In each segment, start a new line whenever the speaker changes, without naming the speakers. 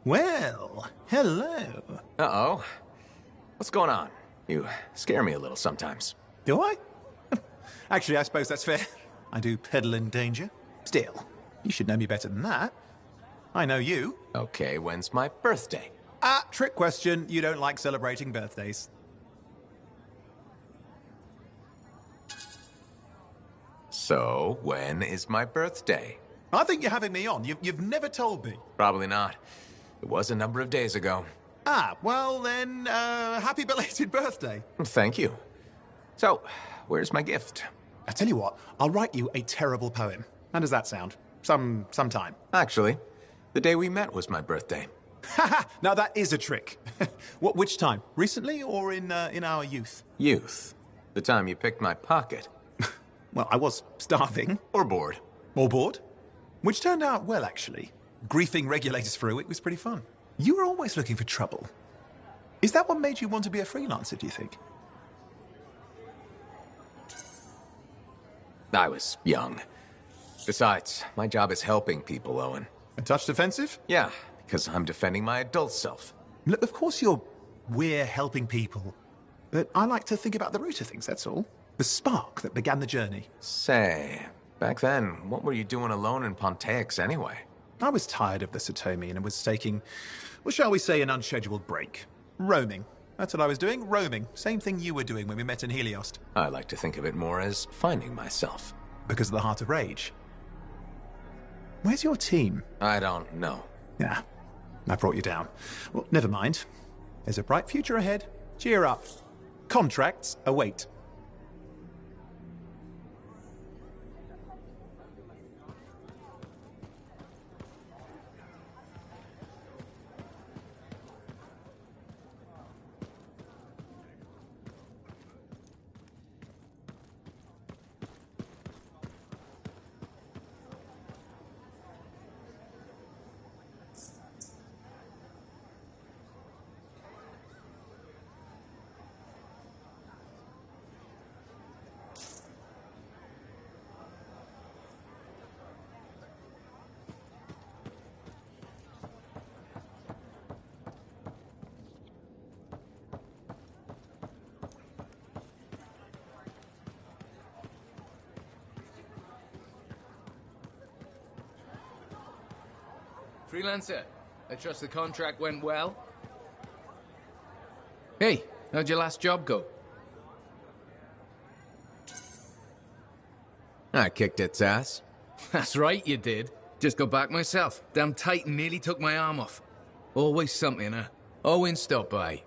Well, hello.
Uh-oh. What's going on? You scare me a little sometimes.
Do I? Actually, I suppose that's fair. I do peddle in danger. Still, you should know me better than that. I know you.
Okay, when's my birthday?
Ah, trick question. You don't like celebrating birthdays.
So, when is my birthday?
I think you're having me on. You've never told me.
Probably not. It was a number of days ago.
Ah, well then, happy belated birthday.
Thank you. So, where's my gift?
I tell you what, I'll write you a terrible poem. How does that sound? Sometime.
Actually, the day we met was my birthday.
Haha, now that is a trick. Which time? Recently or in our youth?
Youth. The time you picked my pocket.
Well, I was starving.
Or bored.
Or bored. Which turned out well, actually. Griefing regulators for a week was pretty fun. You were always looking for trouble. Is that what made you want to be a freelancer, do you think?
I was young. Besides, my job is helping people, Owen.
A touch defensive?
Yeah, because I'm defending my adult self.
Look, of course we're helping people. But I like to think about the root of things, that's all. The spark that began the journey.
Say, back then, what were you doing alone in Pontaix anyway?
I was tired of the Satomi and was taking, well, shall we say, an unscheduled break. Roaming. That's what I was doing, roaming. Same thing you were doing when we met in Heliost.
I like to think of it more as finding myself.
Because of the Heart of Rage. Where's your team?
I don't know.
Yeah, I brought you down. Well, never mind. There's a bright future ahead. Cheer up. Contracts await.
Freelancer, I trust the contract went well? Hey, how'd your last job go?
I kicked its ass.
That's right, you did. Just got back myself. Damn Titan nearly took my arm off. Always something, huh? Owen stopped by.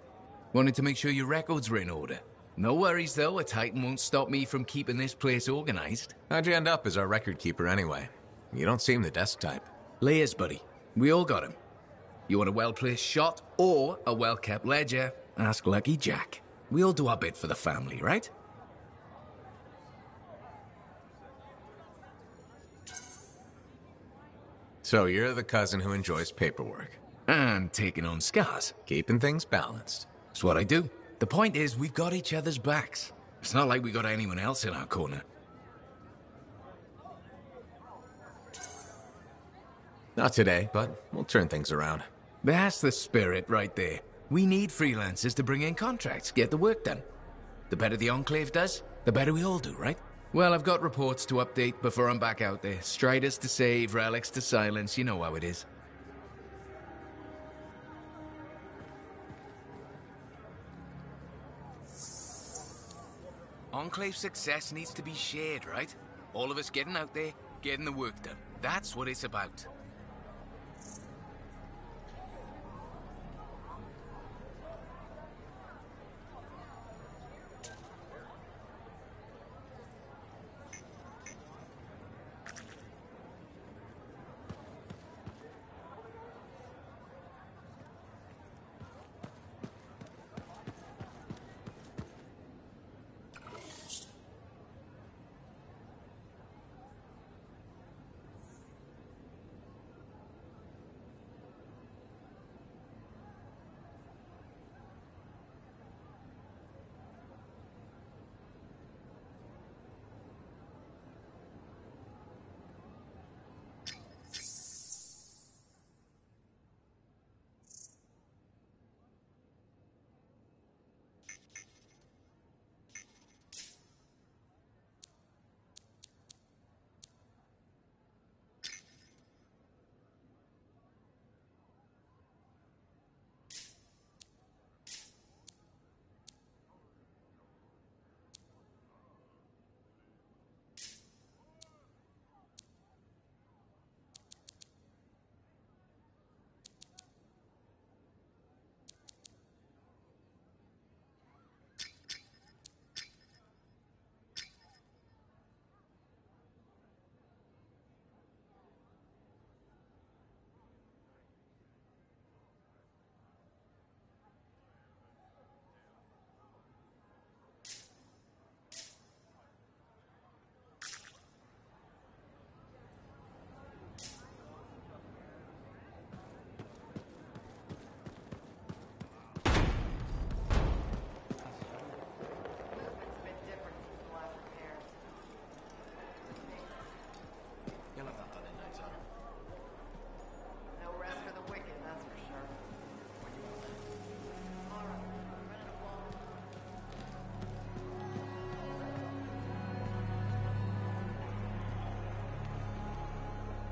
Wanted to make sure your records were in order. No worries, though. A Titan won't stop me from keeping this place organized.
How'd you end up as our record keeper anyway? You don't seem the desk type.
Layers, buddy. We all got him. You want a well-placed shot or a well-kept ledger? Ask Lucky Jack. We all do our bit for the family, right?
So you're the cousin who enjoys paperwork.
And taking on scars.
Keeping things balanced.
That's what I do. The point is, we've got each other's backs. It's not like we got anyone else in our corner.
Not today, but we'll turn things around.
That's the spirit right there. We need freelancers to bring in contracts, get the work done. The better the Enclave does, the better we all do, right? Well, I've got reports to update before I'm back out there. Striders to save, relics to silence, you know how it is. Enclave success needs to be shared, right? All of us getting out there, getting the work done. That's what it's about.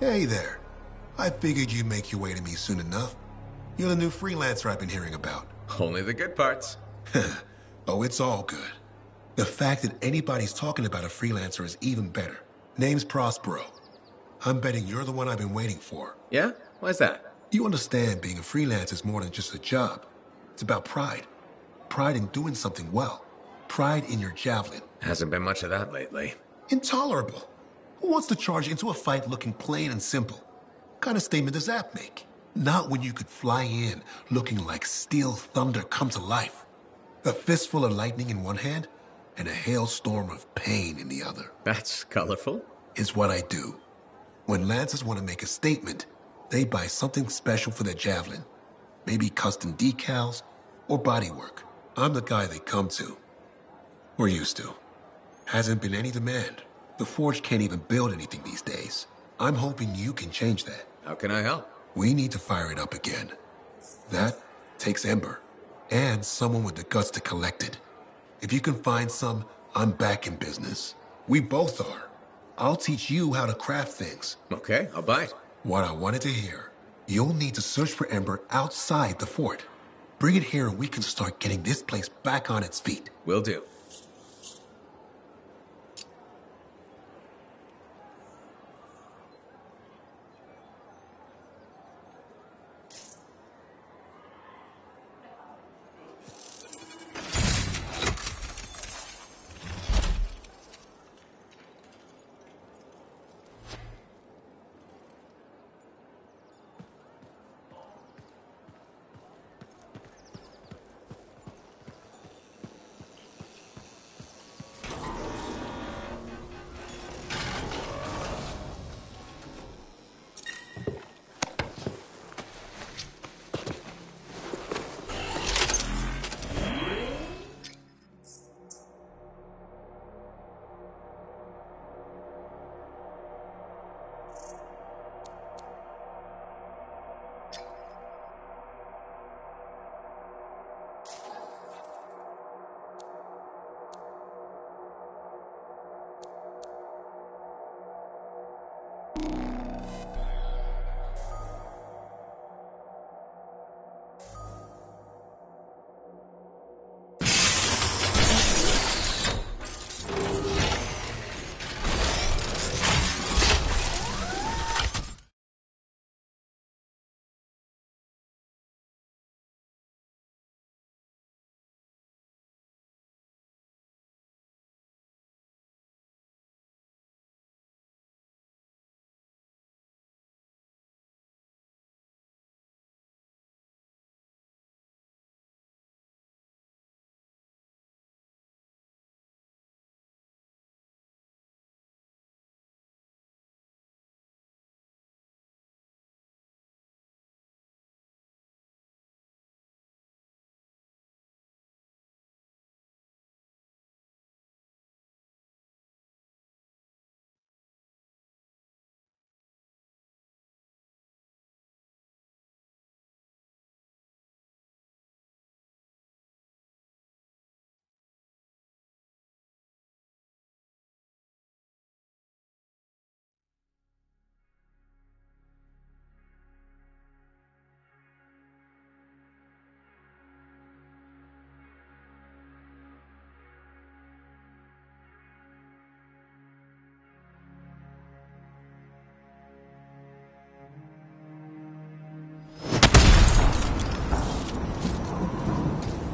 Hey there. I figured you'd make your way to me soon enough. You're the new freelancer I've been hearing about.
Only the good parts.
Oh, it's all good. The fact that anybody's talking about a freelancer is even better. Name's Prospero. I'm betting you're the one I've been waiting for.
Yeah? Why's that?
You understand being a freelancer is more than just a job. It's about pride. Pride in doing something well. Pride in your javelin.
Hasn't been much of that lately.
Intolerable. Who wants to charge into a fight looking plain and simple? What kind of statement does that make? Not when you could fly in looking like steel thunder come to life. A fistful of lightning in one hand and a hailstorm of pain in the other.
That's colorful.
Is what I do. When lancers want to make a statement, they buy something special for their javelin. Maybe custom decals or bodywork. I'm the guy they come to. Or used to. Hasn't been any demand. The Forge can't even build anything these days. I'm hoping you can change that.
How can I help?
We need to fire it up again. That takes Ember. And someone with the guts to collect it. If you can find some, I'm back in business. We both are. I'll teach you how to craft things.
Okay, I'll bite.
What I wanted to hear. You'll need to search for Ember outside the fort. Bring it here and we can start getting this place back on its feet.
Will do.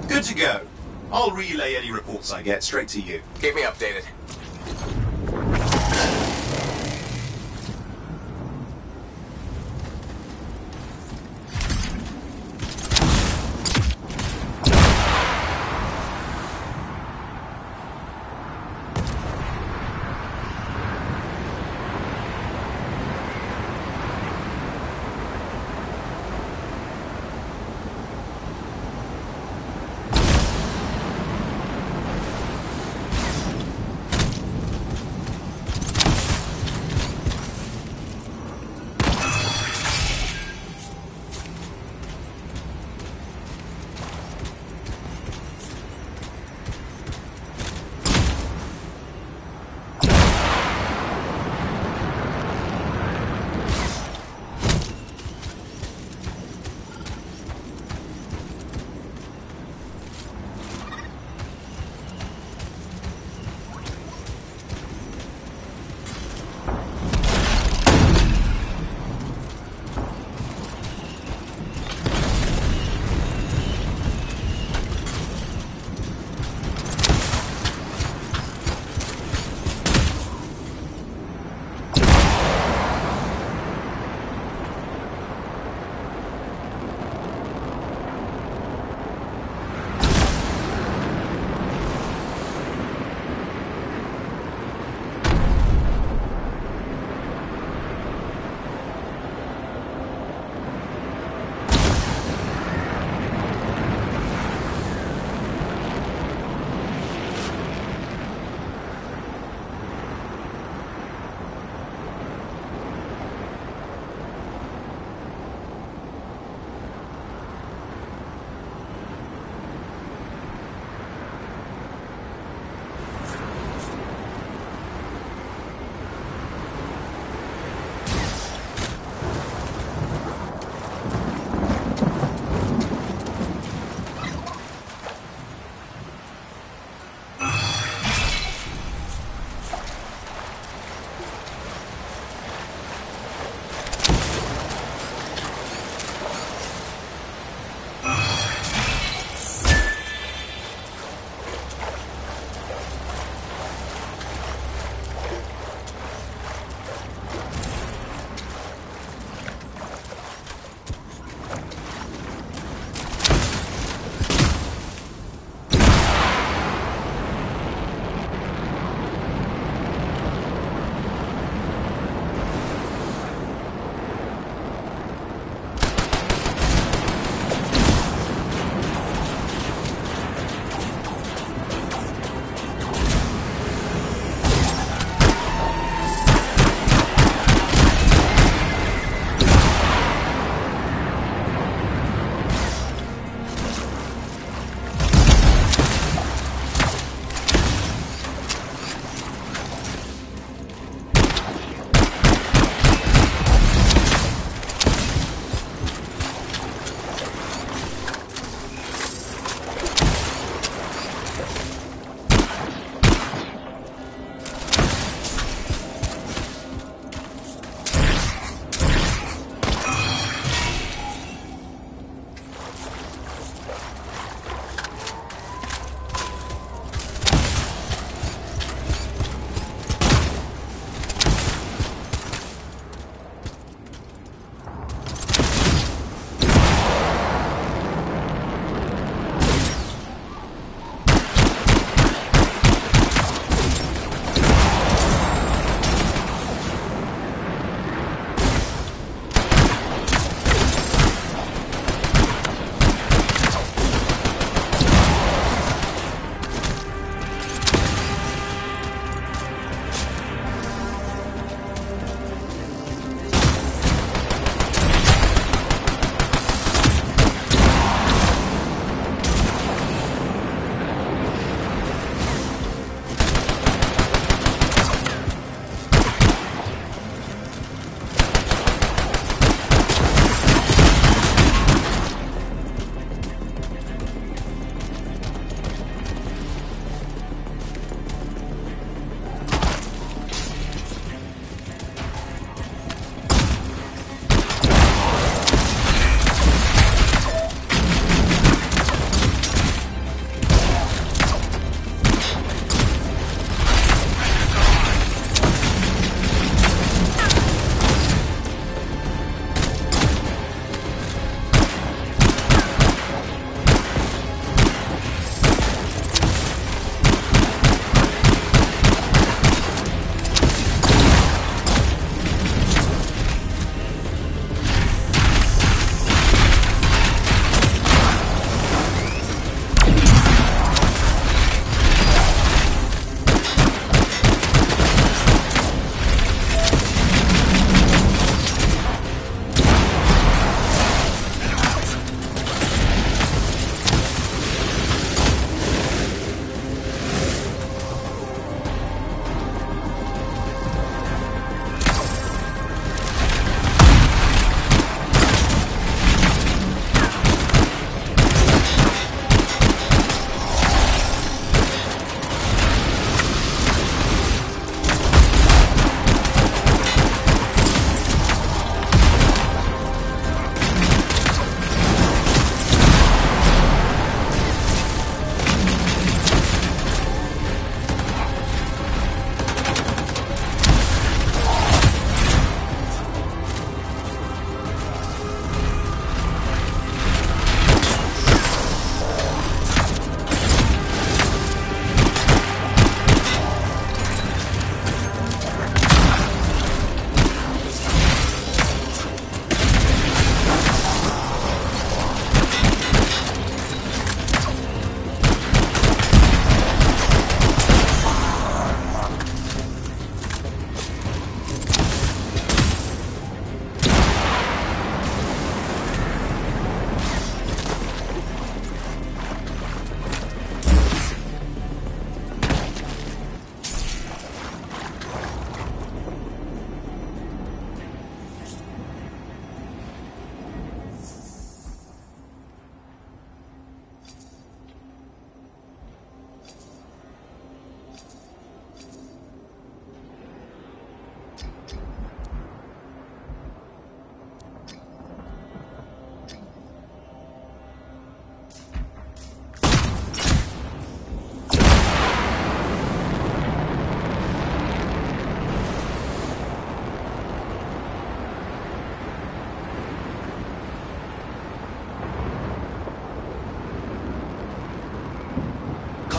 Good to go. I'll relay any reports I get straight to you.
Keep me updated.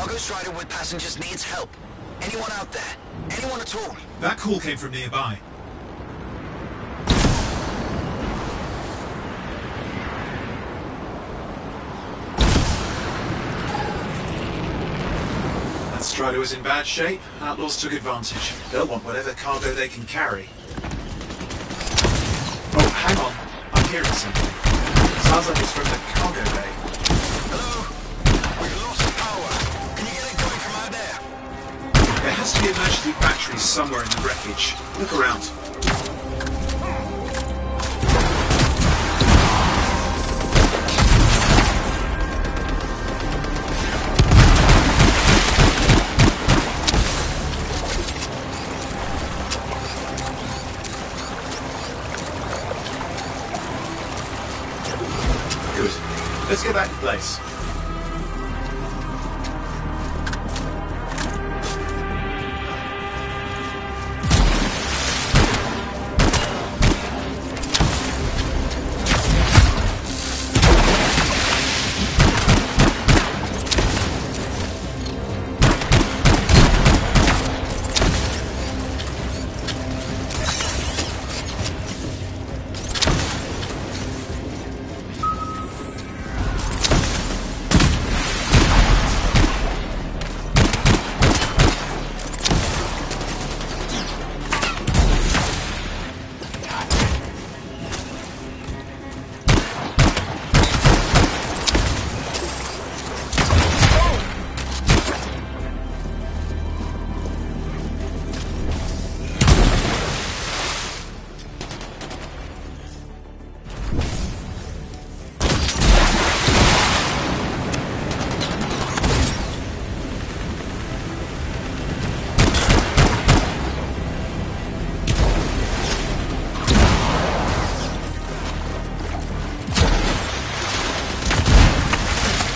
Cargo Strider with passengers needs help. Anyone out there? Anyone at all?
That call came from nearby. That Strider was in bad shape. Outlaws took advantage. They'll want whatever cargo they can carry. Oh, hang on. I'm hearing something. Sounds like it's from the cargo bay.
Hello? We've lost power. Can you get it going from out there?
There has to be emergency batteries somewhere in the wreckage. Look around. Good. Let's get that in place.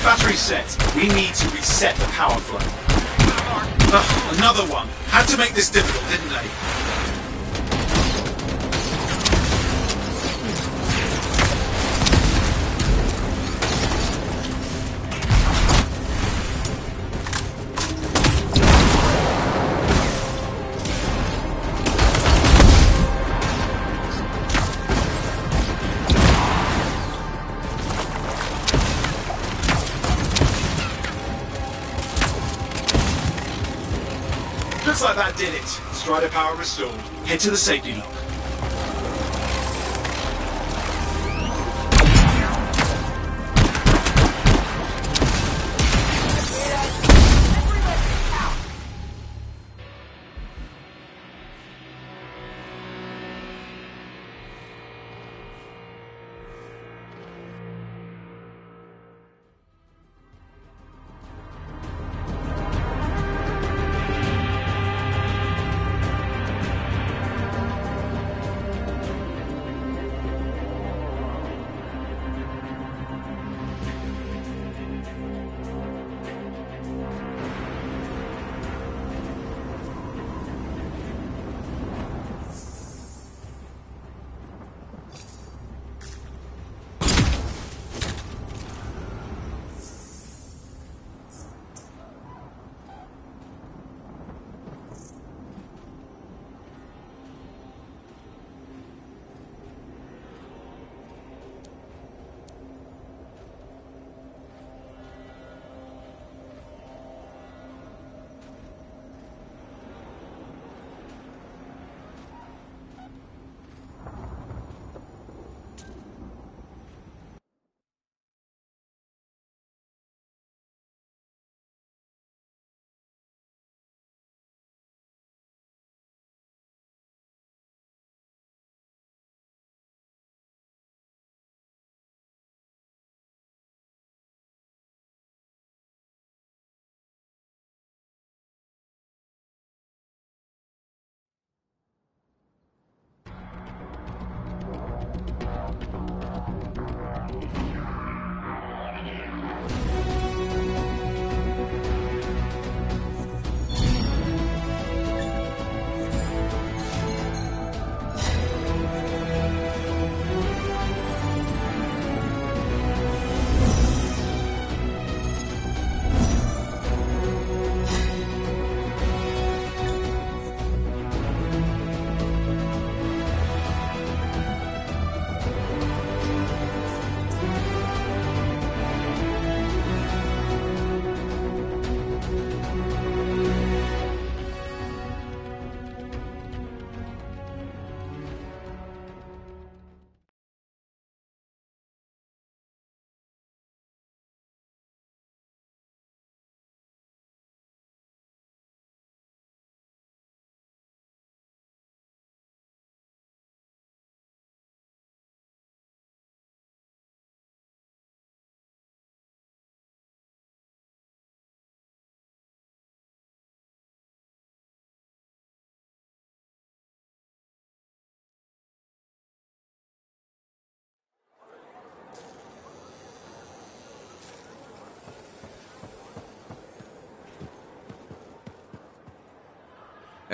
Battery set. We need to reset the power flow. Another one. Had to make this difficult, didn't they? Looks like that did it. Strider power restored. Head to the safety lock.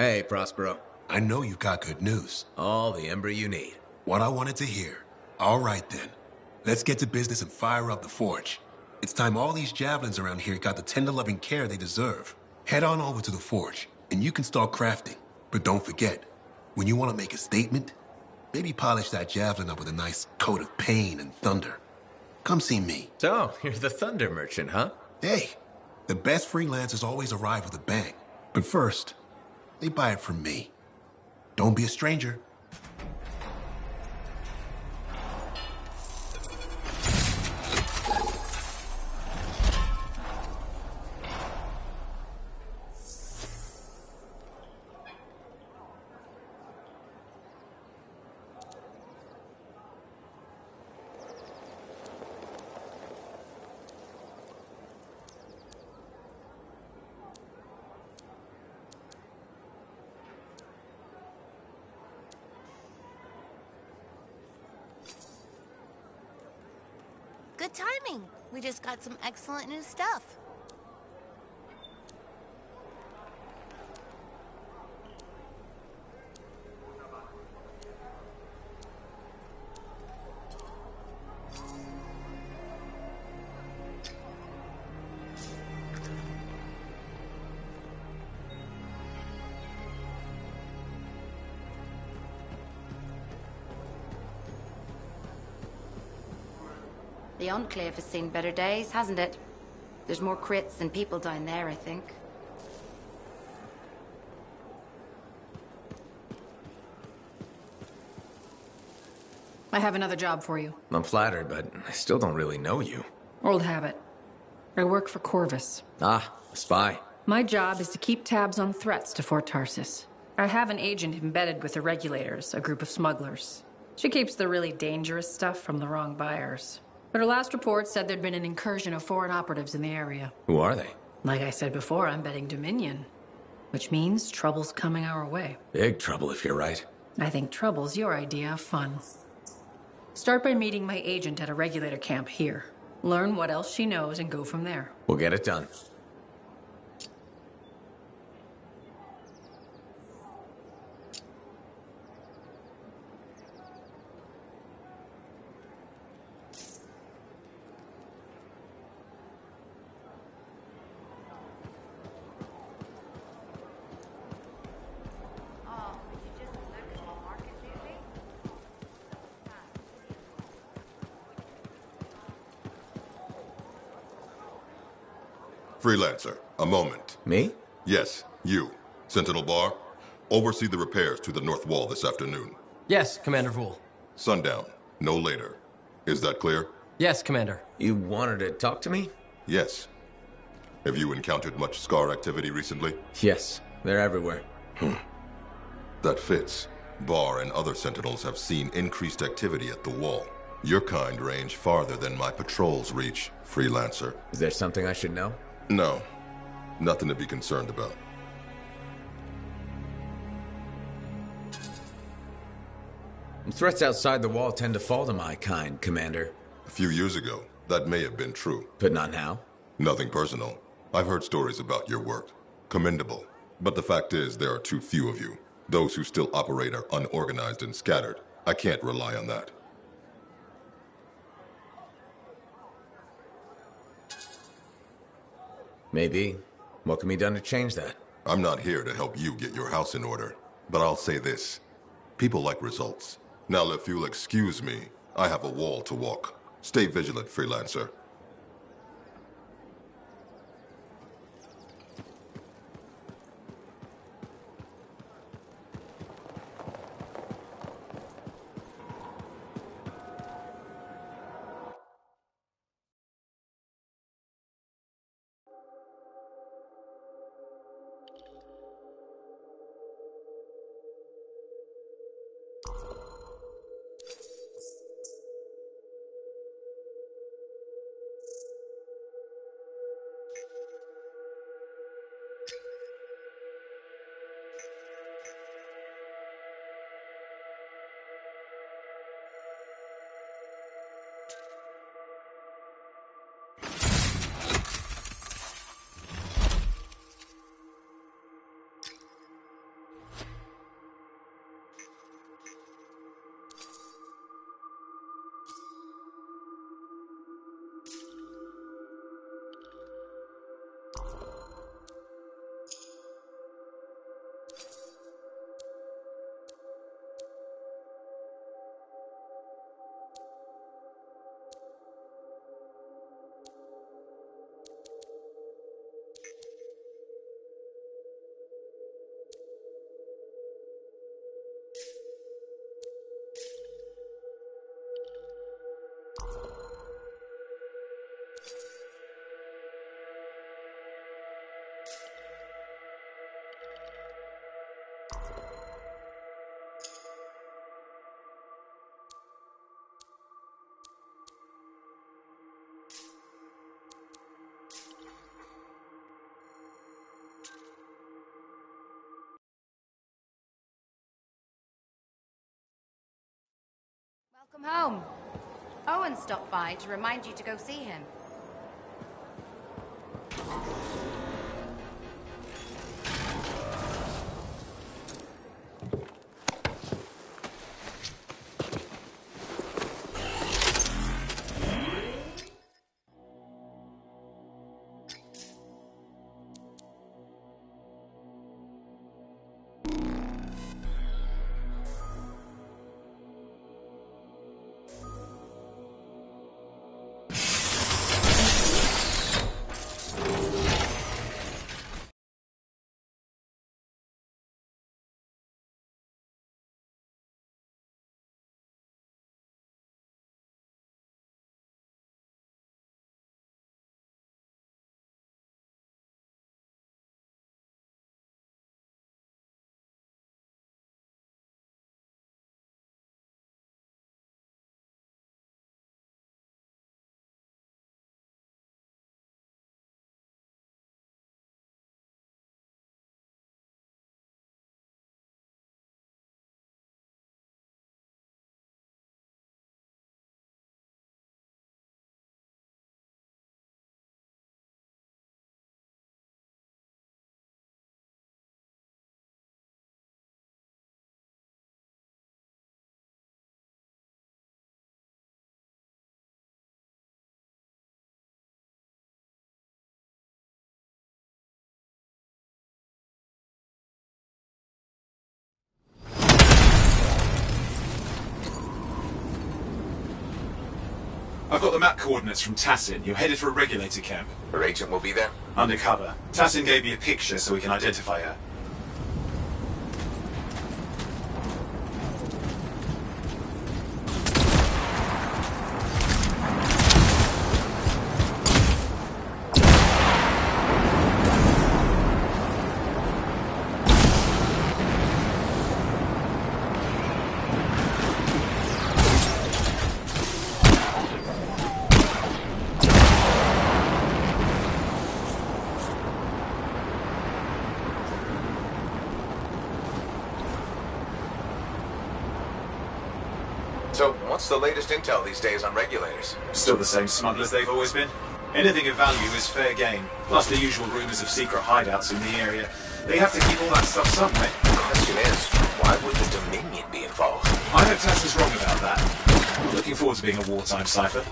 Hey, Prospero.
I know you've got good news.
All the ember you need.
What I wanted to hear. All right, then. Let's get to business and fire up the forge. It's time all these javelins around here got the tender loving care they deserve. Head on over to the forge, and you can start crafting. But don't forget, when you want to make a statement, maybe polish that javelin up with a nice coat of pain and thunder. Come see me.
So, you're the thunder merchant, huh?
Hey, the best freelancers always arrive with a bang. But first, they buy it from me. Don't be a stranger.
Good timing. We just got some excellent new stuff. The Enclave has seen better days, hasn't it? There's more crits than people down there, I think.
I have another job for you.
I'm flattered, but I still don't really know you.
Old habit. I work for Corvus.
Ah, a spy.
My job is to keep tabs on threats to Fort Tarsis. I have an agent embedded with the Regulators, a group of smugglers. She keeps the really dangerous stuff from the wrong buyers. But her last report said there'd been an incursion of foreign operatives in the area.
Who are they?
Like I said before, I'm betting Dominion. Which means trouble's coming our way.
Big trouble if you're right.
I think trouble's your idea of fun. Start by meeting my agent at a regulator camp here. Learn what else she knows and go from there.
We'll get it done.
Freelancer, a moment.
Me?
Yes, you. Sentinel Bar, oversee the repairs to the north wall this afternoon.
Yes, Commander Vool.
Sundown, no later. Is that clear?
Yes, Commander.
You wanted to talk to me?
Yes. Have you encountered much Scar activity recently?
Yes, they're everywhere.
That fits. Bar and other Sentinels have seen increased activity at the wall. Your kind range farther than my patrols reach, Freelancer.
Is there something I should know?
No. Nothing to be concerned about.
Threats outside the wall tend to fall to my kind, Commander.
A few years ago, that may have been true.
But not now.
Nothing personal. I've heard stories about your work. Commendable. But the fact is, there are too few of you. Those who still operate are unorganized and scattered. I can't rely on that.
Maybe. What can be done to change that?
I'm not here to help you get your house in order. But I'll say this. People like results. Now, if you'll excuse me, I have a wall to walk. Stay vigilant, Freelancer.
Welcome home. Owen stopped by to remind you to go see him.
I've got the map coordinates from Tassin. You're headed for a regulator camp.
Her agent will be there?
Undercover. Tassin gave me a picture so we can identify her.
So, what's the latest intel these days on regulators?
Still the same smugglers they've always been. Anything of value is fair game, plus the usual rumors of secret hideouts in the area. They have to keep all that stuff somewhere.
The question is, why would the Dominion be involved?
I hope Tassin's wrong about that. I'm looking forward to being a wartime cipher.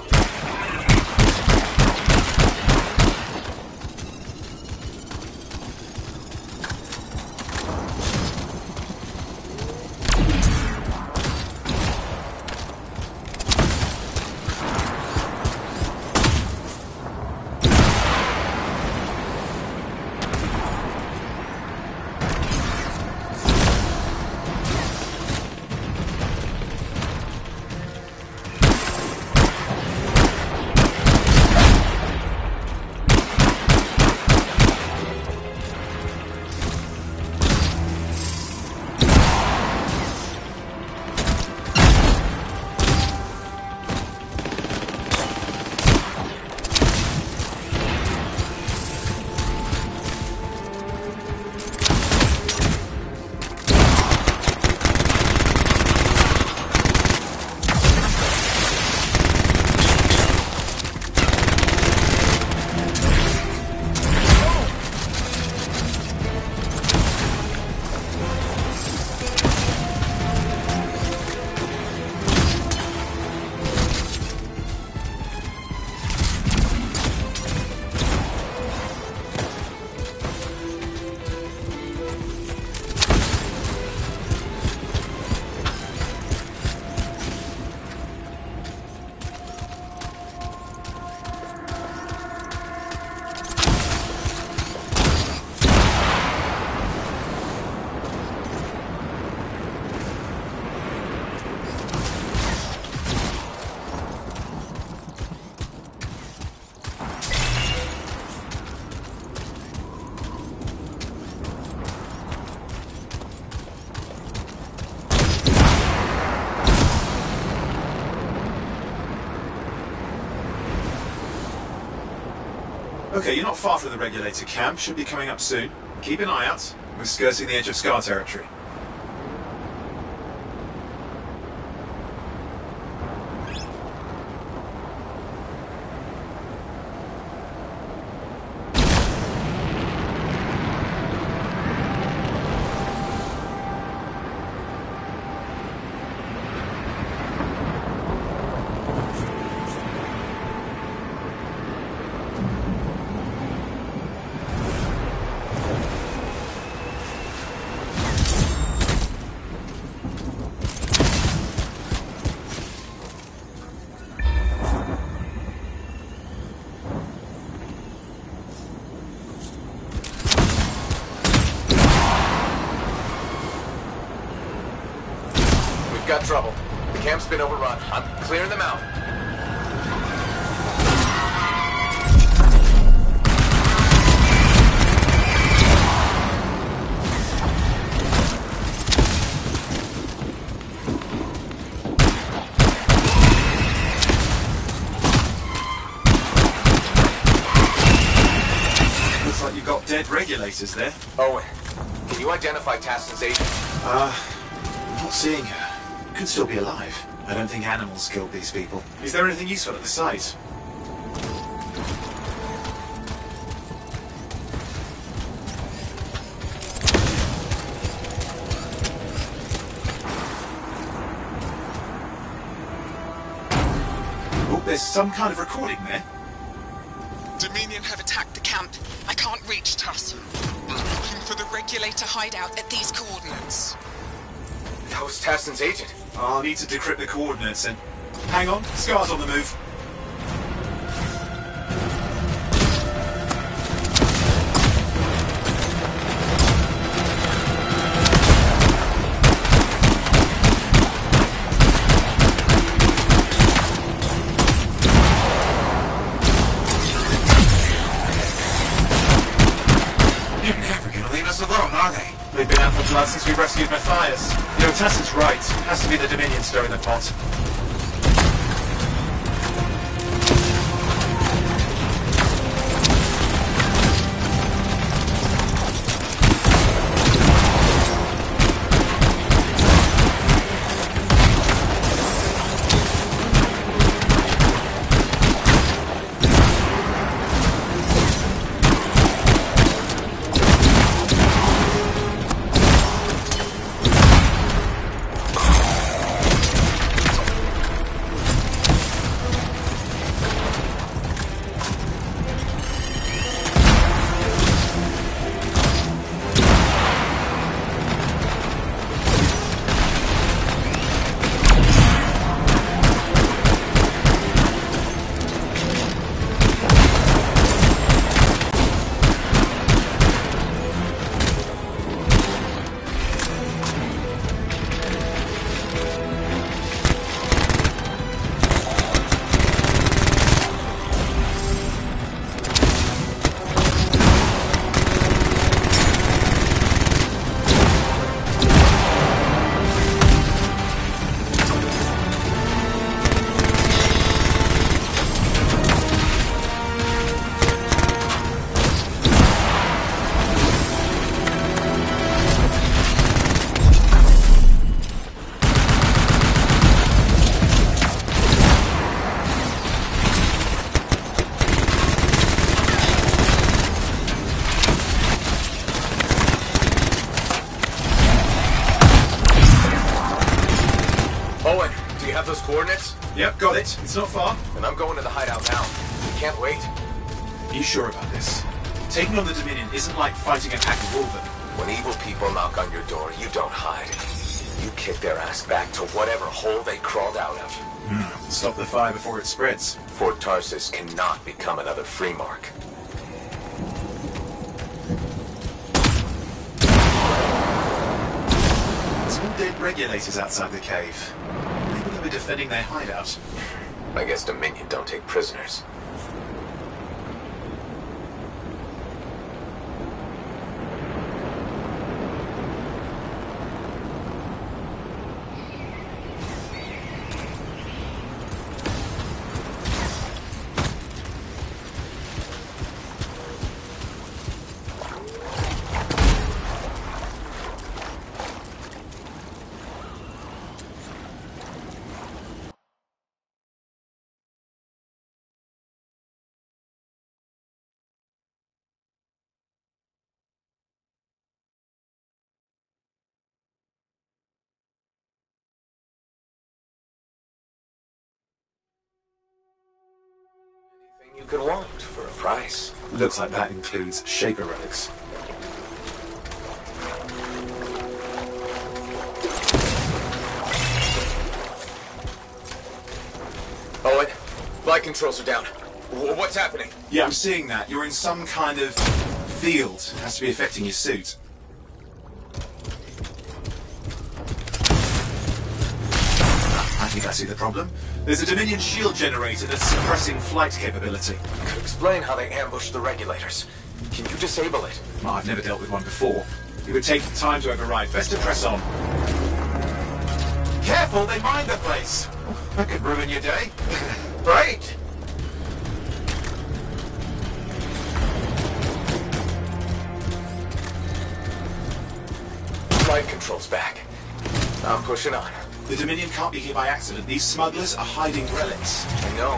Okay, you're not far from the regulator camp. Should be coming up soon. Keep an eye out. We're skirting the edge of Scar territory.
Got trouble. The camp's been overrun. I'm clearing them out.
Looks like you've got dead regulators there.
Owen, can you identify Tassin's agent?
I'm not seeing her. Could still be alive. I don't think animals killed these people. Is there anything useful at the site? Oh, there's some kind of recording there.
Dominion have attacked the camp. I can't reach Tassin. I'm looking for the regulator hideout at these coordinates.
That was Tassin's agent.
I'll need to decrypt the coordinates and... Hang on, Scar's on the move.
They're never gonna leave us alone, are they?
They've been out for blood since we rescued Matthias. You know, Tassin's right. Has to be the Dominion stirring the pot.
those coordinates?
Yep, got it. It's not far.
And I'm going to the hideout now. We can't wait.
Are you sure about this? Taking on the Dominion isn't like fighting a pack of wolven.
When evil people knock on your door, you don't hide. You kick their ass back to whatever hole they crawled out of.
Stop the fire before it spreads.
Fort Tarsus cannot become another free mark.
Some dead regulators outside the cave. Maybe they were defending their hideout.
I guess Dominion don't take prisoners. could want for a price.
Looks like that includes Shaper relics.
Owen, flight controls are down. What's happening?
Yeah, I'm seeing that. You're in some kind of field. It has to be affecting your suit. I think I see the problem. There's a Dominion shield generator that's suppressing flight capability.
Could explain how they ambushed the regulators. Can you disable it?
Well, I've never dealt with one before. It would take time to override. Best to press on. Careful, they mine the place. That could ruin your day.
Right! Flight controls back. I'm pushing on.
The Dominion can't be here by accident. These smugglers are hiding relics.
I know.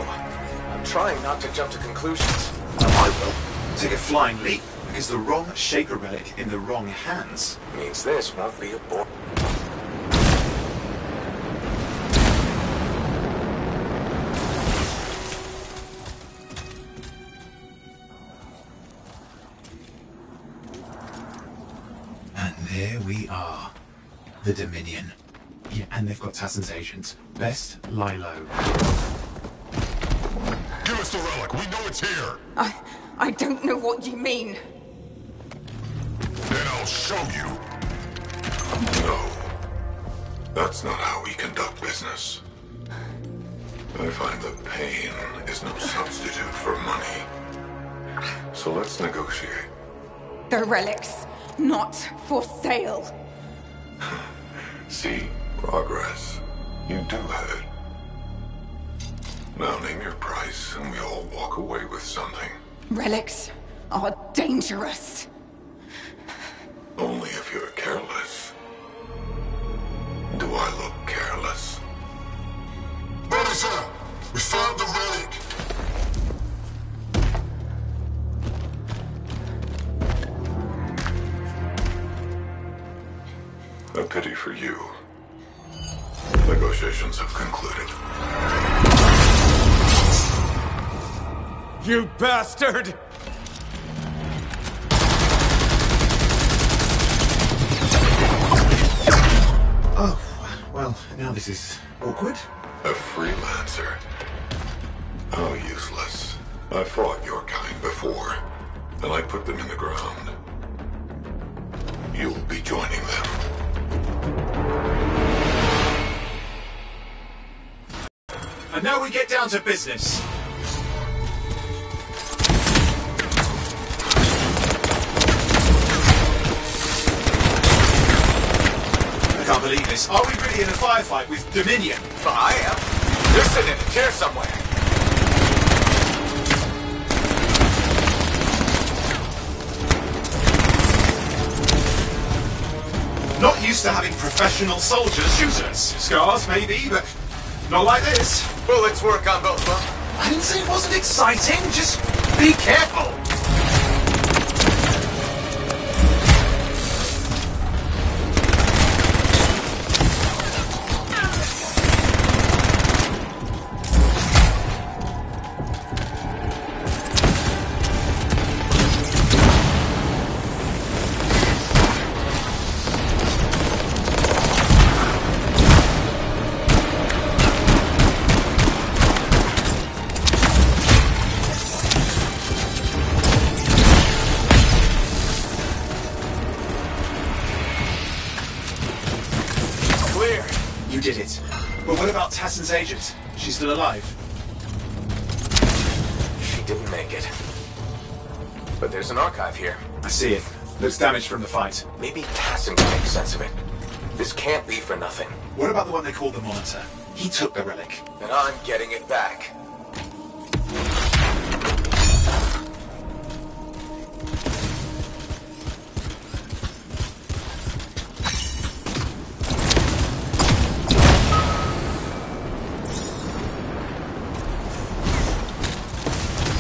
I'm trying not to jump to conclusions.
I will. Take a flying leap, because the wrong Shaper relic in the wrong hands
means this won't be a bore.
And there we are. The Dominion. Yeah, and they've got Tassin's agents. Best lie low.
Give us the relic. We know it's here.
I don't know what you mean.
Then I'll show you. No. That's not how we conduct business. I find that pain is no substitute for money. So let's negotiate.
The relics, not for sale.
See? Progress. You do have it. Now name your price, and we all walk away with something.
Relics are dangerous.
Only if you're careless. Do I look careless? Officer! We found the relic! A pity for you. Negotiations have concluded.
You bastard!
Oh, well, now this is awkward.
A freelancer? How useless. I fought your kind before, and I put them in the ground. You'll be joining them.
And now we get down to business. I can't believe this. Are we really in a firefight with Dominion?
Well, I am. You're sitting in a chair somewhere.
Not used to having professional soldiers shoot us. Scars, maybe, but not like this.
Bullets work on both of them.
I didn't say it wasn't exciting. Just be careful. You did it. But what about Tassin's agent? She's still alive?
She didn't make it. But there's an archive here.
I see it. Looks damaged from the fight.
Maybe Tassin can make sense of it. This can't be for nothing.
What about the one they called the Monitor? He took the relic.
Then I'm getting it back.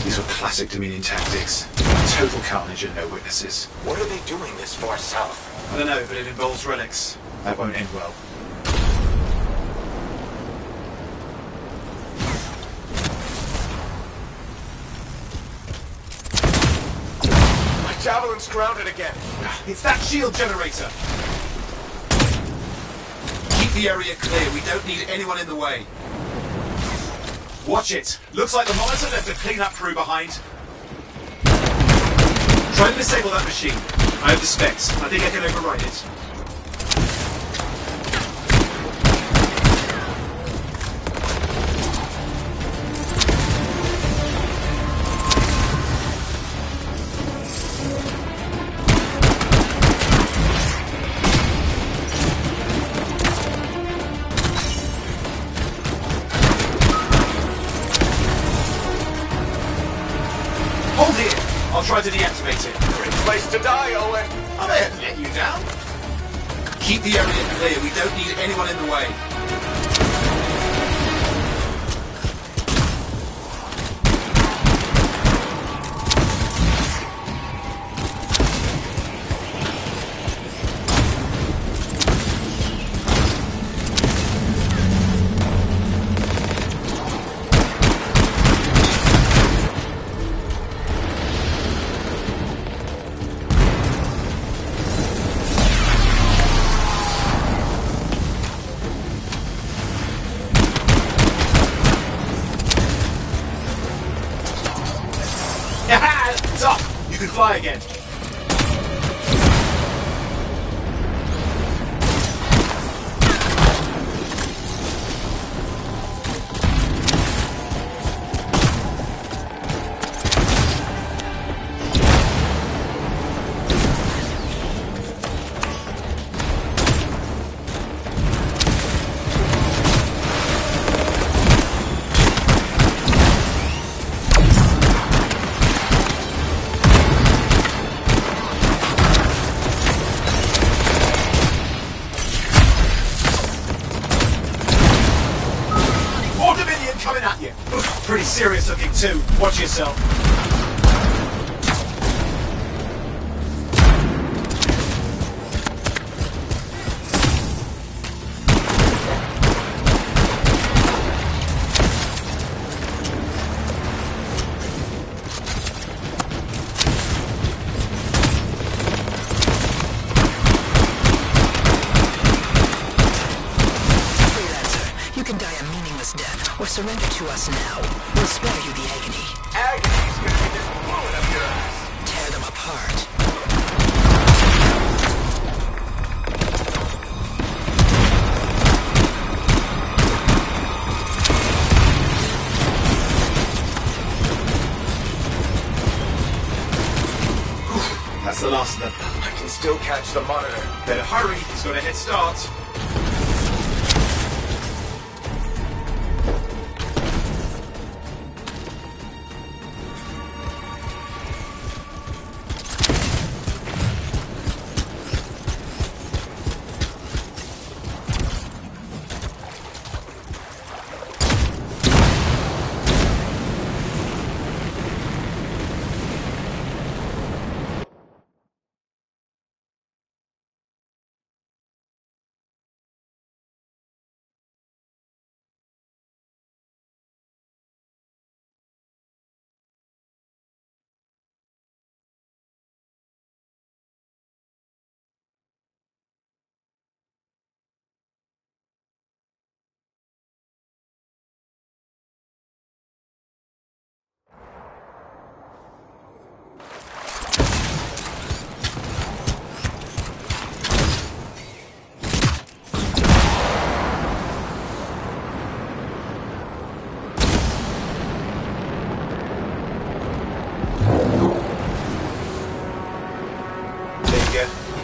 These were classic Dominion tactics. Total carnage and no witnesses.
What are they doing this far south?
I don't know, but it involves relics. That won't end well.
Javelin's grounded again.
It's that shield generator. Keep the area clear. We don't need anyone in the way. Watch it. Looks like the monitor left a cleanup crew behind. Try to disable that machine. I have the specs. I think I can override it. Hold here. I'll try to deactivate it.
Great place to die, Owen.
I may have let you down. Keep the area clear. We don't need anyone in the way. It's up! You can fly again. Coming at you. Oof, pretty serious looking too. Watch yourself.
Or surrender to us now. We'll spare you the agony.
Agony's gonna be just blowing up your ass.
Tear them apart.
That's the last of them.
I can still catch the monitor.
Better hurry. He's got a head start.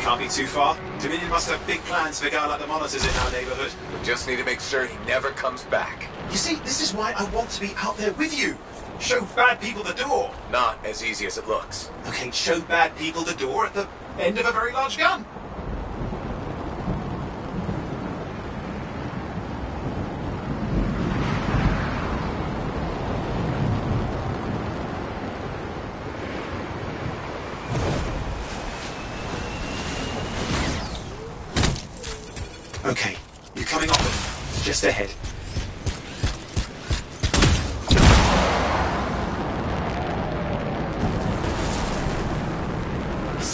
Can't be too far. Dominion must have big plans for a guy like the monitors in our neighborhood.
We just need to make sure he never comes back.
You see, this is why I want to be out there with you. Show bad people the door.
Not as easy as it looks.
Okay, show bad people the door at the end of a very large gun. Okay, you're coming off it. Just ahead.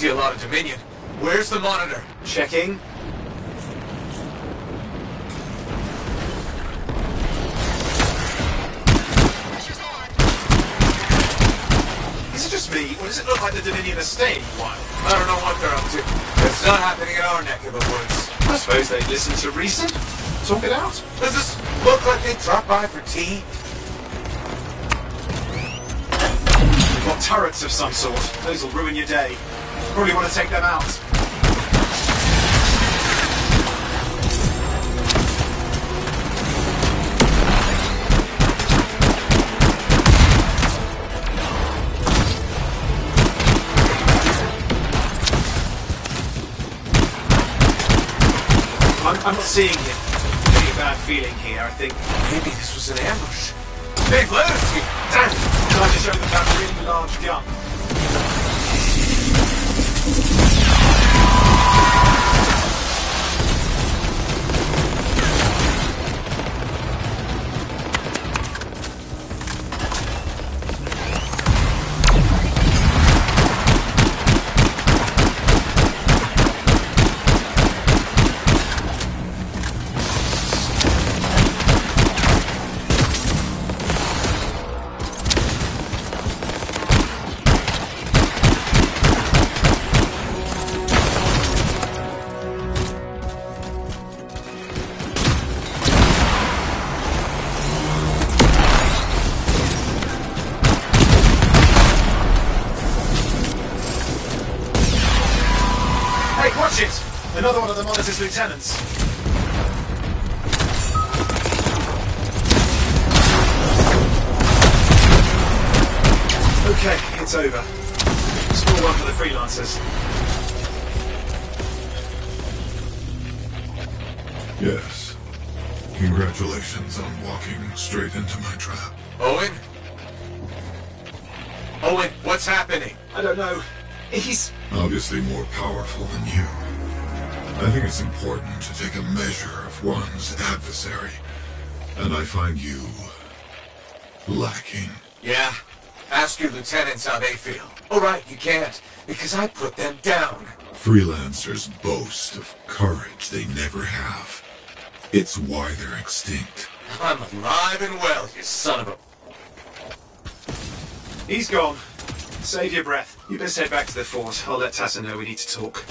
see a lot of Dominion. Where's the monitor?
Checking. Is it just me, or does it look like the Dominion are staying a while?
I don't know what they're up to. It's not happening in our neck of the woods.
I suppose they'd listen to reason. Talk it out.
Does this look like they dropped by for tea?
We've got turrets of some sort. Those will ruin your day. Probably want to take them out. I'm not seeing him. Getting a bad feeling here, I think.
Maybe this was an ambush.
Hey, let's get damn! Trying to show them that really large gun. Watch it! Another one of the Monitor's lieutenants. Okay, it's over. Small one for the freelancers.
Yes. Congratulations on walking straight into my trap.
Owen? Owen, what's happening?
I don't know. He's
obviously more powerful than you. I think it's important to take a measure of one's adversary, and I find you lacking.
Yeah? Ask your lieutenants how they feel. All right, you can't, because I put them down.
Freelancers boast of courage they never have. It's why they're extinct.
I'm alive and well, you son of a...
He's gone. Save your breath. You best head back to the fort. I'll let Tassa know we need to talk.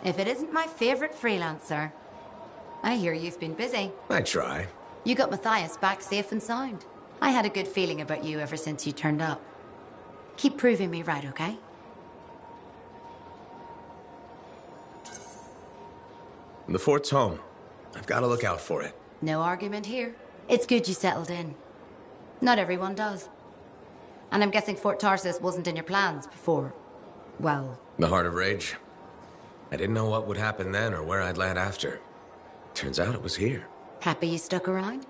If it isn't my favorite freelancer. I hear you've been busy.
I try.
You got Matthias back safe and sound. I had a good feeling about you ever since you turned up. Keep proving me right, okay?
The fort's home. I've got to look out for it.
No argument here. It's good you settled in. Not everyone does. And I'm guessing Fort Tarsis wasn't in your plans before, well...
The Heart of Rage. I didn't know what would happen then or where I'd land after. Turns out it was here.
Happy you stuck around?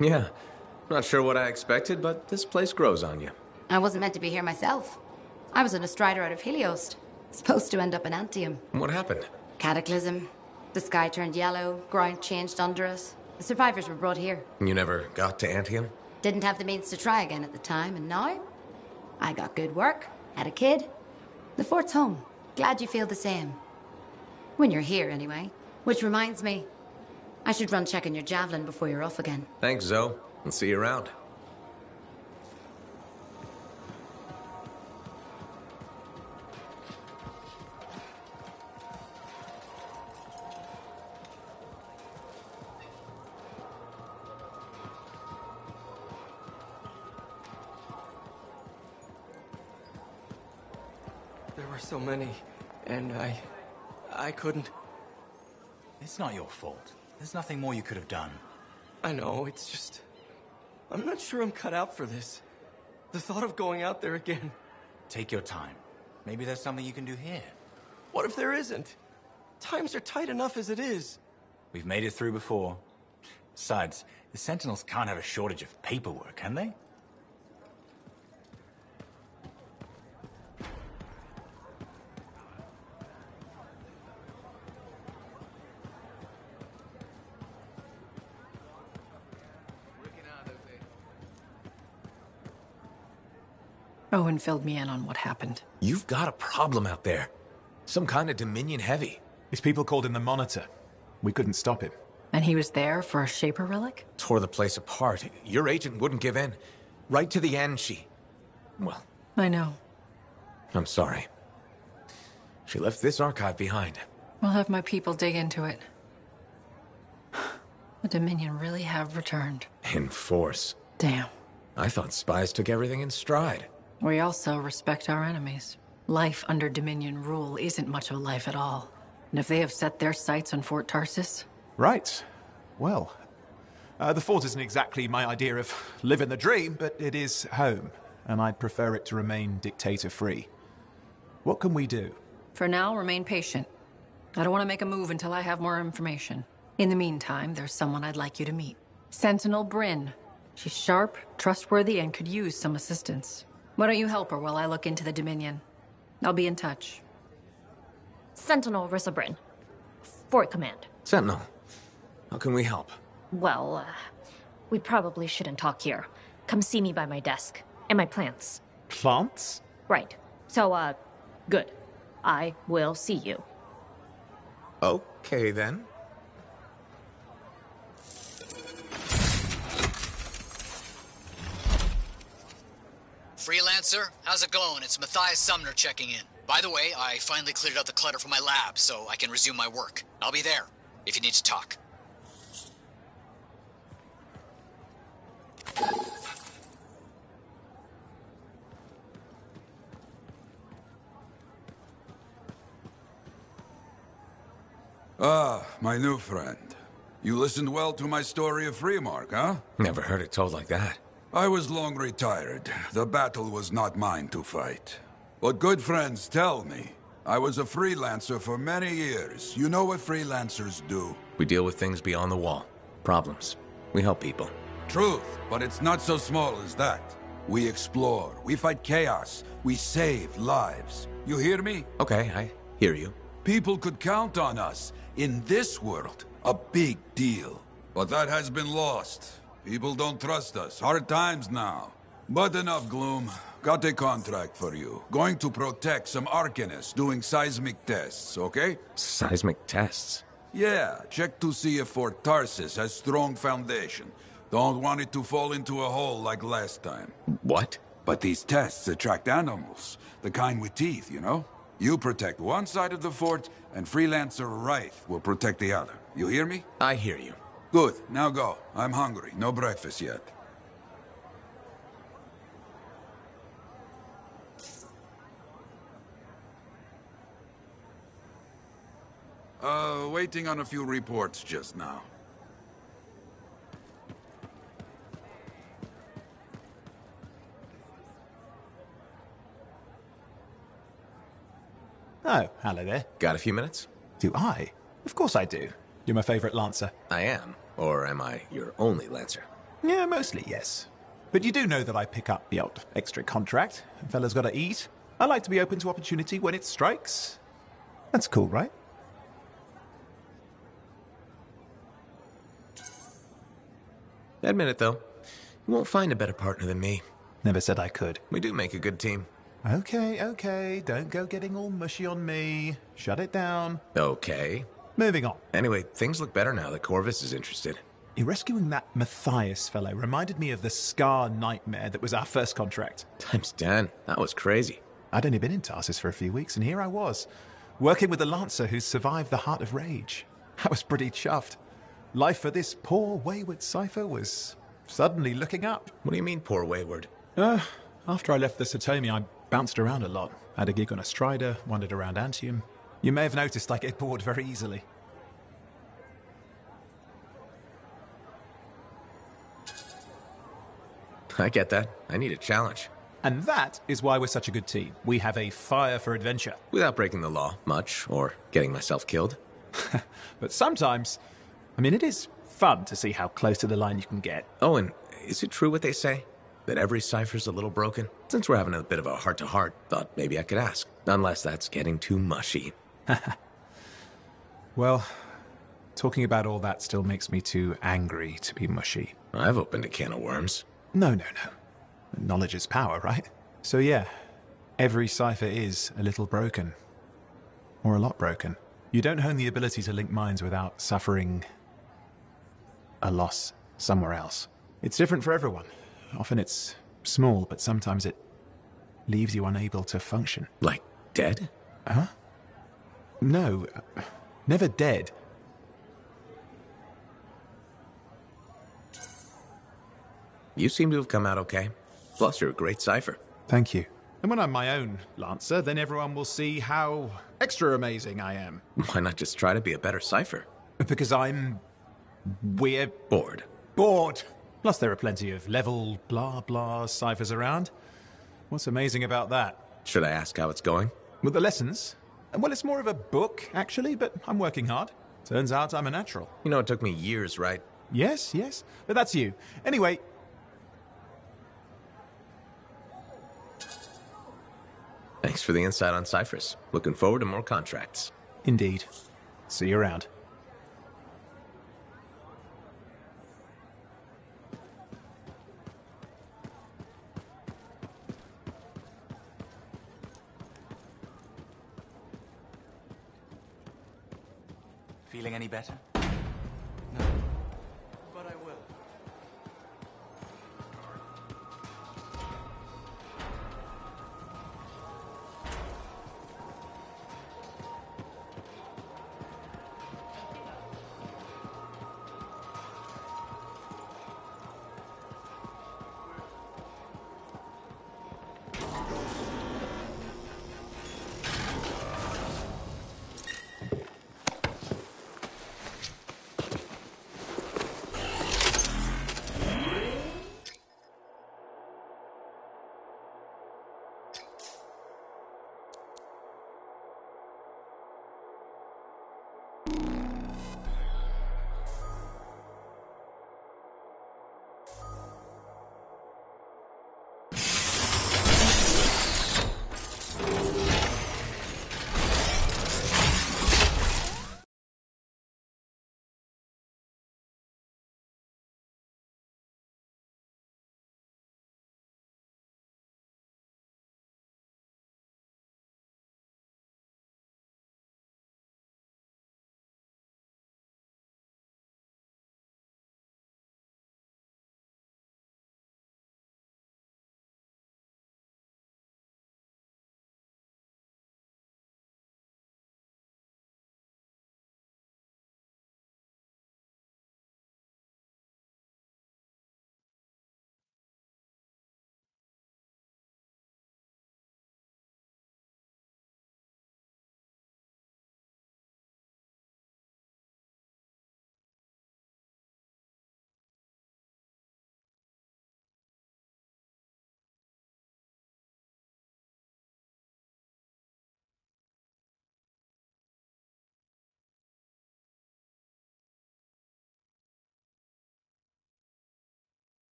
Yeah. Not sure what I expected, but this place grows on you.
I wasn't meant to be here myself. I was on a strider out of Helios. Supposed to end up in Anthem.
What happened?
Cataclysm. The sky turned yellow, ground changed under us. The survivors were brought here.
You never got to Anthem?
Didn't have the means to try again at the time, and now? I got good work, had a kid. The fort's home. Glad you feel the same. When you're here, anyway. Which reminds me, I should run checking your javelin before you're off again.
Thanks, Zoe. I'll see you around.
There were so many, and I couldn't...
It's not your fault. There's nothing more you could have done.
I know, it's just... I'm not sure I'm cut out for this. The thought of going out there again...
Take your time. Maybe there's something you can do here.
What if there isn't? Times are tight enough as it is.
We've made it through before. Besides, the Sentinels can't have a shortage of paperwork, can they?
Owen filled me in on what happened.
You've got a problem out there. Some kind of Dominion heavy.
His people called him the Monitor. We couldn't stop him.
And he was there for a Shaper relic?
Tore the place apart. Your agent wouldn't give in. Right to the end, well...
I know.
I'm sorry. She left this archive behind.
I'll have my people dig into it. The Dominion really have returned.
In force.
Damn.
I thought spies took everything in stride.
We also respect our enemies. Life under Dominion rule isn't much of a life at all. And if they have set their sights on Fort Tarsis...
Right. Well, the fort isn't exactly my idea of living the dream, but it is home, and I'd prefer it to remain dictator-free. What can we do?
For now, remain patient. I don't want to make a move until I have more information. In the meantime, there's someone I'd like you to meet. Sentinel Bryn. She's sharp, trustworthy, and could use some assistance. Why don't you help her while I look into the Dominion? I'll be in touch.
Sentinel Rissa Bryn. Fort Command.
Sentinel, how can we help?
Well, we probably shouldn't talk here. Come see me by my desk. And my plants.
Plants?
Right. So, good. I will see you.
Okay, then.
Freelancer, how's it going? It's Matthias Sumner checking in. By the way, I finally cleared out the clutter from my lab, so I can resume my work. I'll be there, if you need to talk.
Ah, my new friend. You listened well to my story of Freemark, huh?
Never heard it told like that.
I was long retired. The battle was not mine to fight. But good friends tell me. I was a freelancer for many years. You know what freelancers do?
We deal with things beyond the wall. Problems. We help people.
Truth, but it's not so small as that. We explore, we fight chaos, we save lives. You hear me?
Okay, I hear you.
People could count on us. In this world, a big deal. But that has been lost. People don't trust us. Hard times now. But enough gloom. Got a contract for you. Going to protect some Arcanists doing seismic tests, okay?
Seismic tests?
Yeah, check to see if Fort Tarsis has strong foundation. Don't want it to fall into a hole like last time.
What?
But these tests attract animals, the kind with teeth, you know? You protect one side of the fort, and Freelancer Wraith will protect the other. You hear me?
I hear you.
Good, now go. I'm hungry. No breakfast yet. Waiting on a few reports just now.
Oh, hello there.
Got a few minutes?
Do I? Of course I do. You're my favorite Lancer.
I am. Or am I your only Lancer?
Yeah, mostly, yes. But you do know that I pick up the odd extra contract. A fella's gotta eat. I like to be open to opportunity when it strikes. That's cool, right?
Admit it, though. You won't find a better partner than me.
Never said I could.
We do make a good team.
Okay. Don't go getting all mushy on me. Shut it down.
Okay.
Moving on.
Anyway, things look better now that Corvus is interested.
You're rescuing that Matthias fellow reminded me of the Scar nightmare that was our first contract.
Times 10. That was crazy.
I'd only been in Tarsus for a few weeks, and here I was, working with a Lancer who survived the Heart of Rage. I was pretty chuffed. Life for this poor, wayward cipher was suddenly looking up.
What do you mean, poor wayward?
After I left the Satomi, I bounced around a lot. Had a gig on a Strider, wandered around Anthem. You may have noticed I get bored very easily.
I get that. I need a challenge.
And that is why we're such a good team. We have a fire for adventure.
Without breaking the law much, or getting myself killed.
But sometimes, it is fun to see how close to the line you can get.
Oh, and is it true what they say? That every cipher's a little broken? Since we're having a bit of a heart-to-heart, thought maybe I could ask. Unless that's getting too mushy.
Well, talking about all that still makes me too angry to be mushy.
I've opened a can of worms.
No. Knowledge is power, right? So yeah, every cipher is a little broken. Or a lot broken. You don't hone the ability to link minds without suffering a loss somewhere else. It's different for everyone. Often it's small, but sometimes it leaves you unable to function.
Like dead?
Huh? No, never dead.
You seem to have come out okay. Plus, you're a great cipher.
Thank you. And when I'm my own Lancer, then everyone will see how extra amazing I am.
Why not just try to be a better cipher?
Because we're
bored.
Bored! Plus there are plenty of level blah blah ciphers around. What's amazing about that?
Should I ask how it's going?
With the lessons? Well, it's more of a book, actually, but I'm working hard. Turns out I'm a natural.
You know, it took me years, right?
Yes. But that's you. Anyway...
Thanks for the insight on ciphers. Looking forward to more contracts.
Indeed. See you around.
Feeling any better?
No. But I will.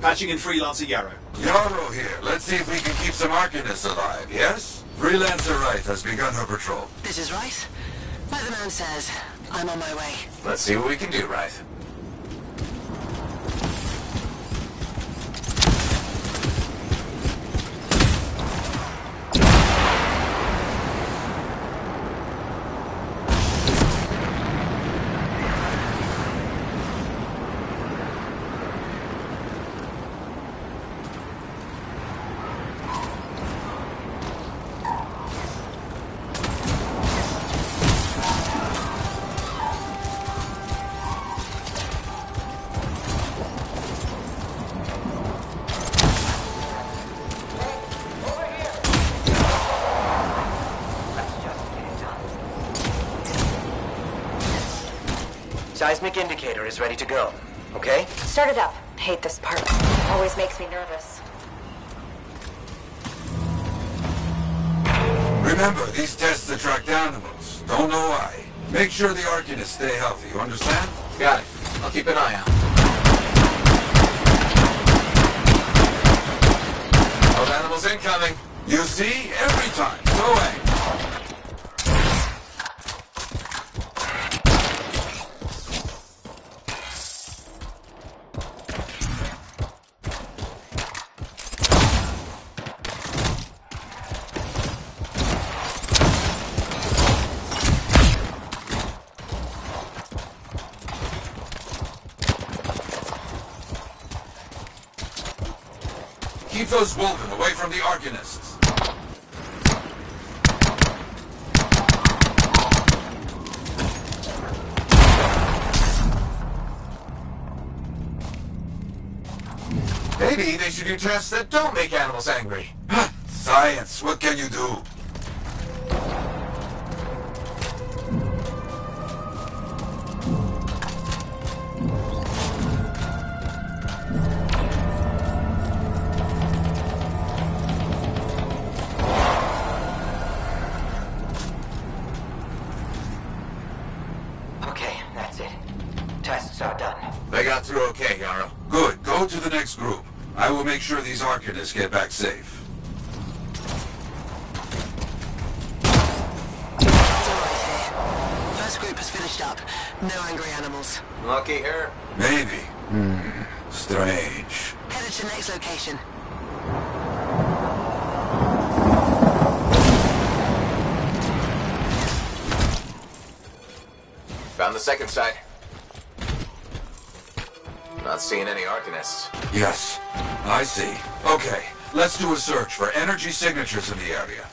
Patching in Freelancer Yarrow.
Yarrow here. Let's see if we can keep some Arcanists alive, yes? Freelancer Wright has begun her patrol.
This is Wright. Like the man says, I'm on my way.
Let's see what we can do, Wright.
Seismic indicator is ready to go. Okay?
Start it up. Hate this part. Always makes me nervous.
Remember, these tests attract animals. Don't know why. Make sure the Arcanists stay healthy, you understand?
Got it. I'll keep an eye out. Those animals incoming.
You see? Every time. Go away. Keep those Wolven away from the Arcanists.
Maybe they should do tests that don't make animals angry.
Science, what can you do?
Okay, that's it. Tests are done.
They got through okay, Yarrow.
Good. Go to the next group. I will make sure these Arcanists get back safe.
First group has finished up. No angry animals.
Lucky her.
Maybe. Strange.
Headed to next location.
Found the second site. Not seeing any Arcanists.
Yes, I see. Okay, let's do a search for energy signatures in the area.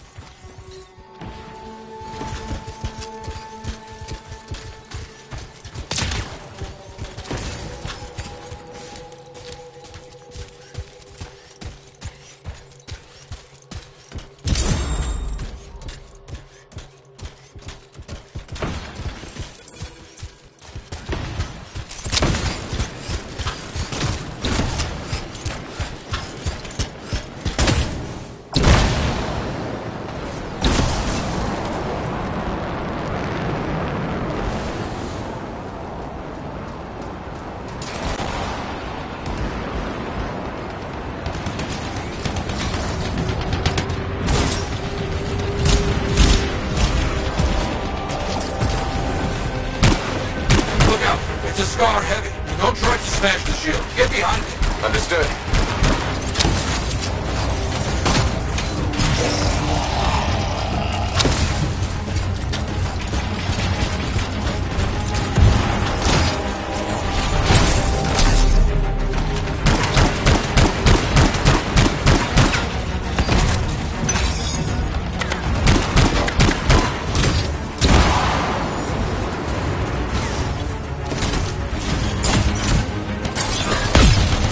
It's a Scar heavy. Don't try to smash the shield. Get behind it.
Understood.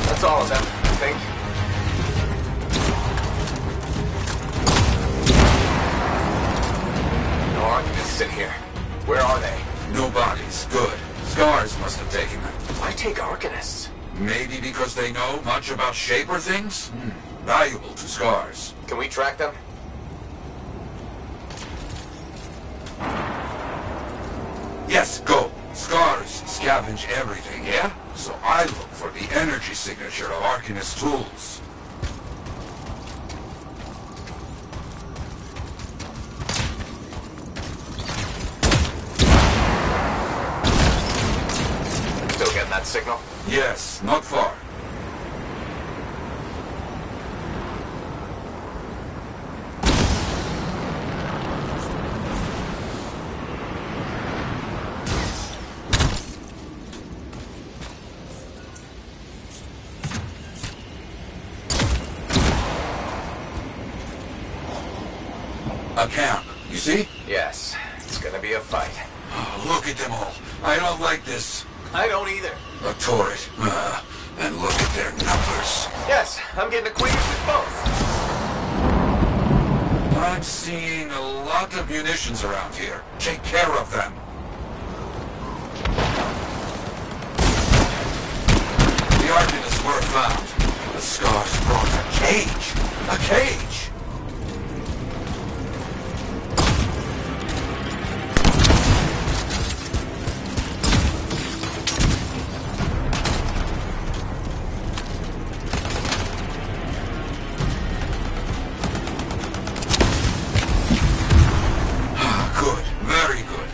That's all of them, I think. No Arcanists in here. Where are they?
No bodies. Good. Scars must have taken them.
Why take Arcanists?
Maybe because they know much about Shaper things? Valuable to Scars.
Can we track them?
Yes, go. Scars, scavenge everything, yeah? So I look for the energy signature of Arcanist's tools.
Still getting that signal?
Yes, not far. A camp, you see?
Yes, it's gonna be a fight.
Oh, look at them all. I don't like this.
I don't either.
A turret. And look at their numbers.
Yes, I'm getting acquainted with both.
I'm seeing a lot of munitions around here. Take care of them. The Arcanists were found. The Scars brought a cage. A cage! Good. Very good.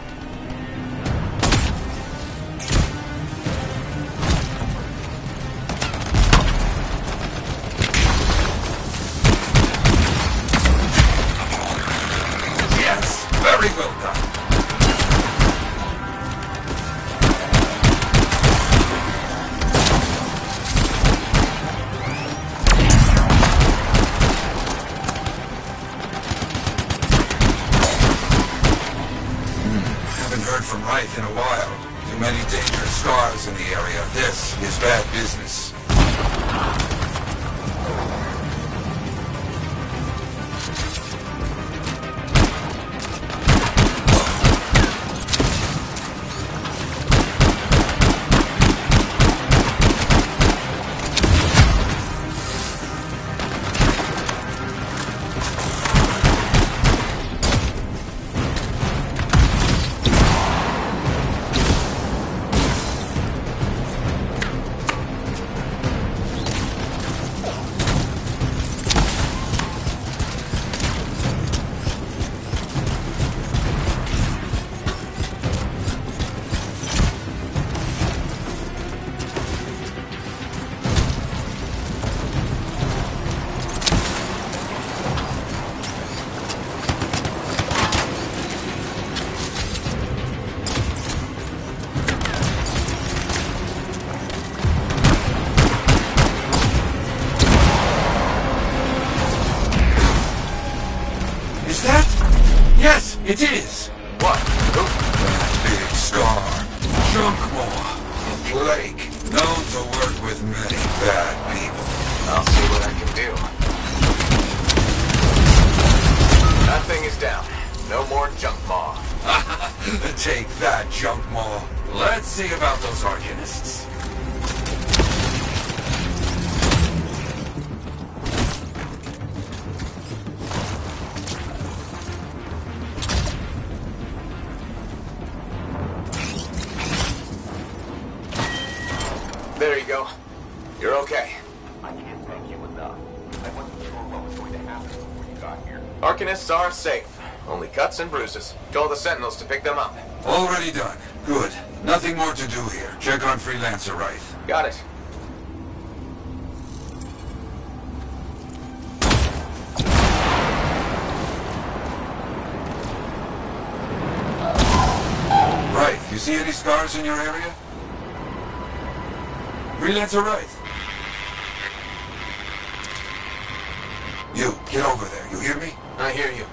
Yes, very well done. Haven't heard from Wraith in a while. Too many dangerous scars in the area. This is bad business. Is that? Yes, it is.
What? Who?
That big scar. Junkmaw. A plague. Known to work with many bad people.
I'll see what I can do. That thing is down. No more junk maw.
Take that, Junkmaw. Let's see about those Arcanists.
There you go. You're okay.
I can't thank you enough. I wasn't sure what was going to happen before you got here.
Arcanists are safe. Only cuts and bruises. Told the Sentinels to pick them up.
Already done. Good. Nothing more to do here. Check on Freelancer Wraith.
Got it.
Wraith, you see any scars in your area? Freelancer Wraith. You, get over there. You hear me?
I hear you.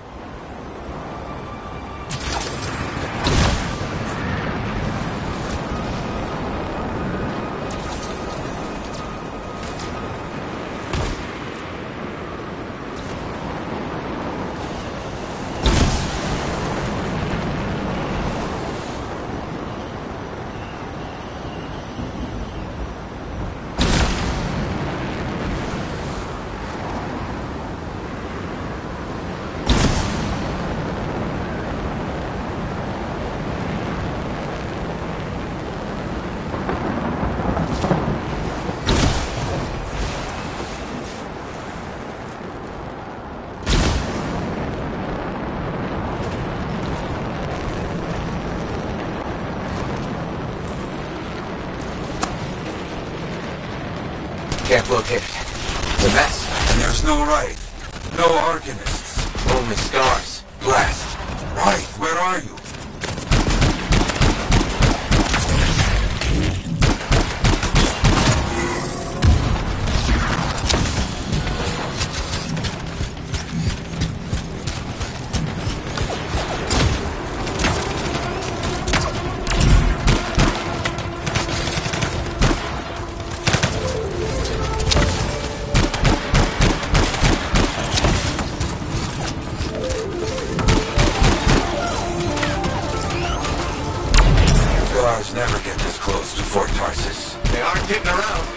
Can't locate it. It's a mess.
And there's no right. No Arcanists.
Only scars.
Blast. Right, where are you? Never get this close to Fort Tarsis.
They aren't getting around.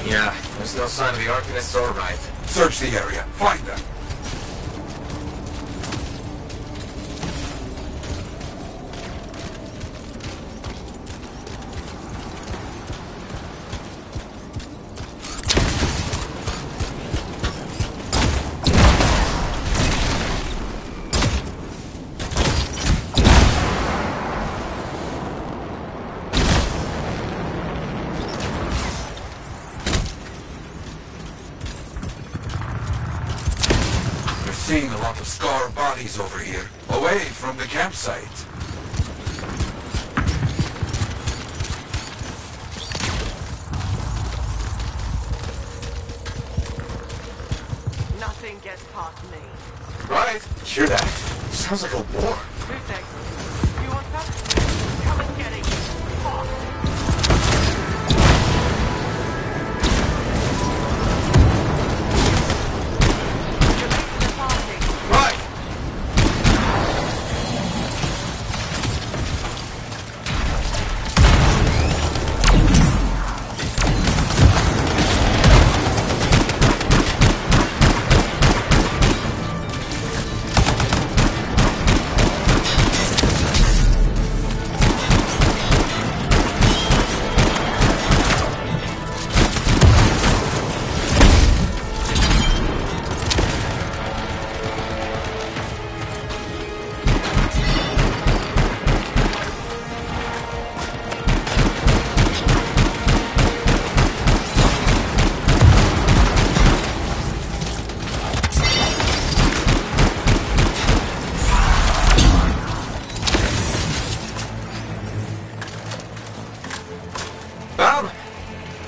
Yeah, there's no sign of the Arcanists or Wraith.
Search the area. Find them. Seeing a lot of scar bodies over here, away from the campsite.
Nothing gets past me.
Right? Hear that? Sounds like a war.
Who's next? You want some? Come and get it. Fast.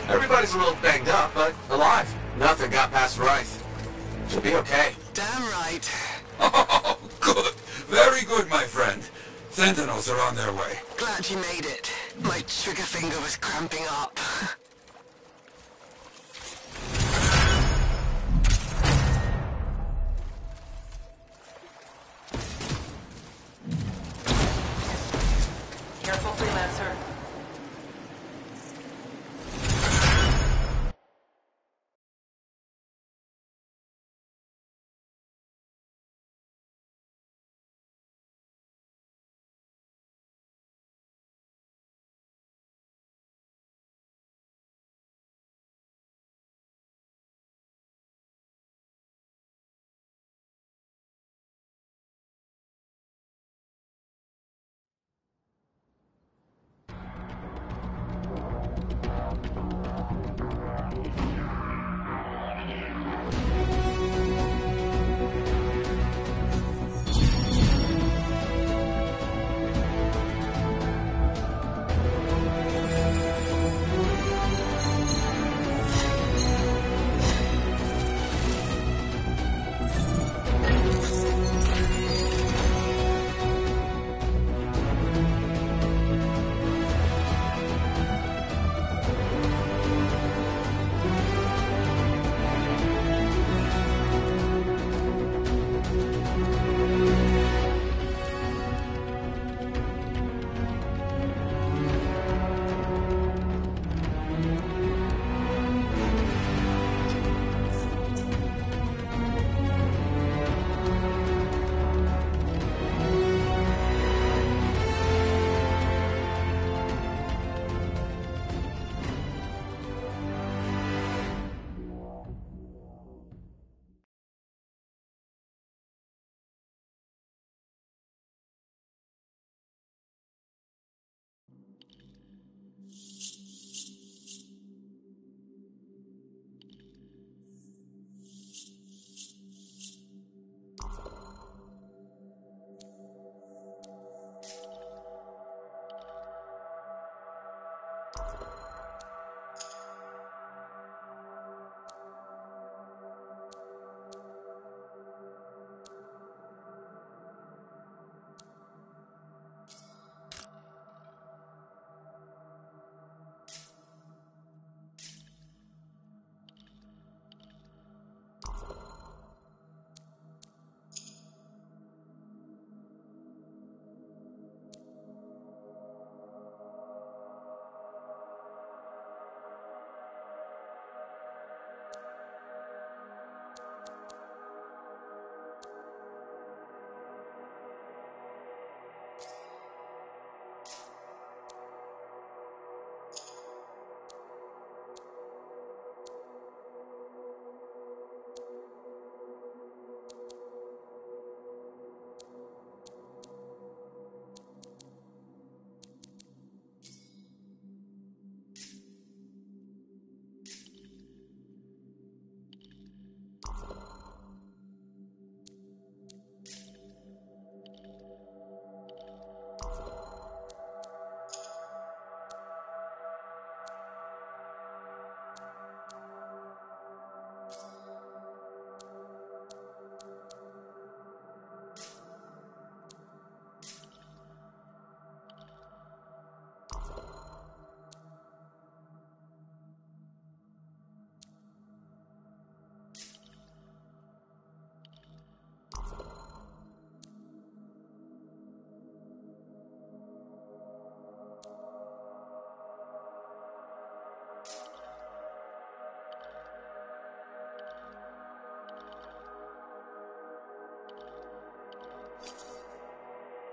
Everybody's a little banged up, but alive. Nothing got past Wraith. She'll be okay.
Damn right.
Oh, good. Very good, my friend. Sentinels are on their way.
Glad you made it. My trigger finger was cramping up. Careful, Freelancer.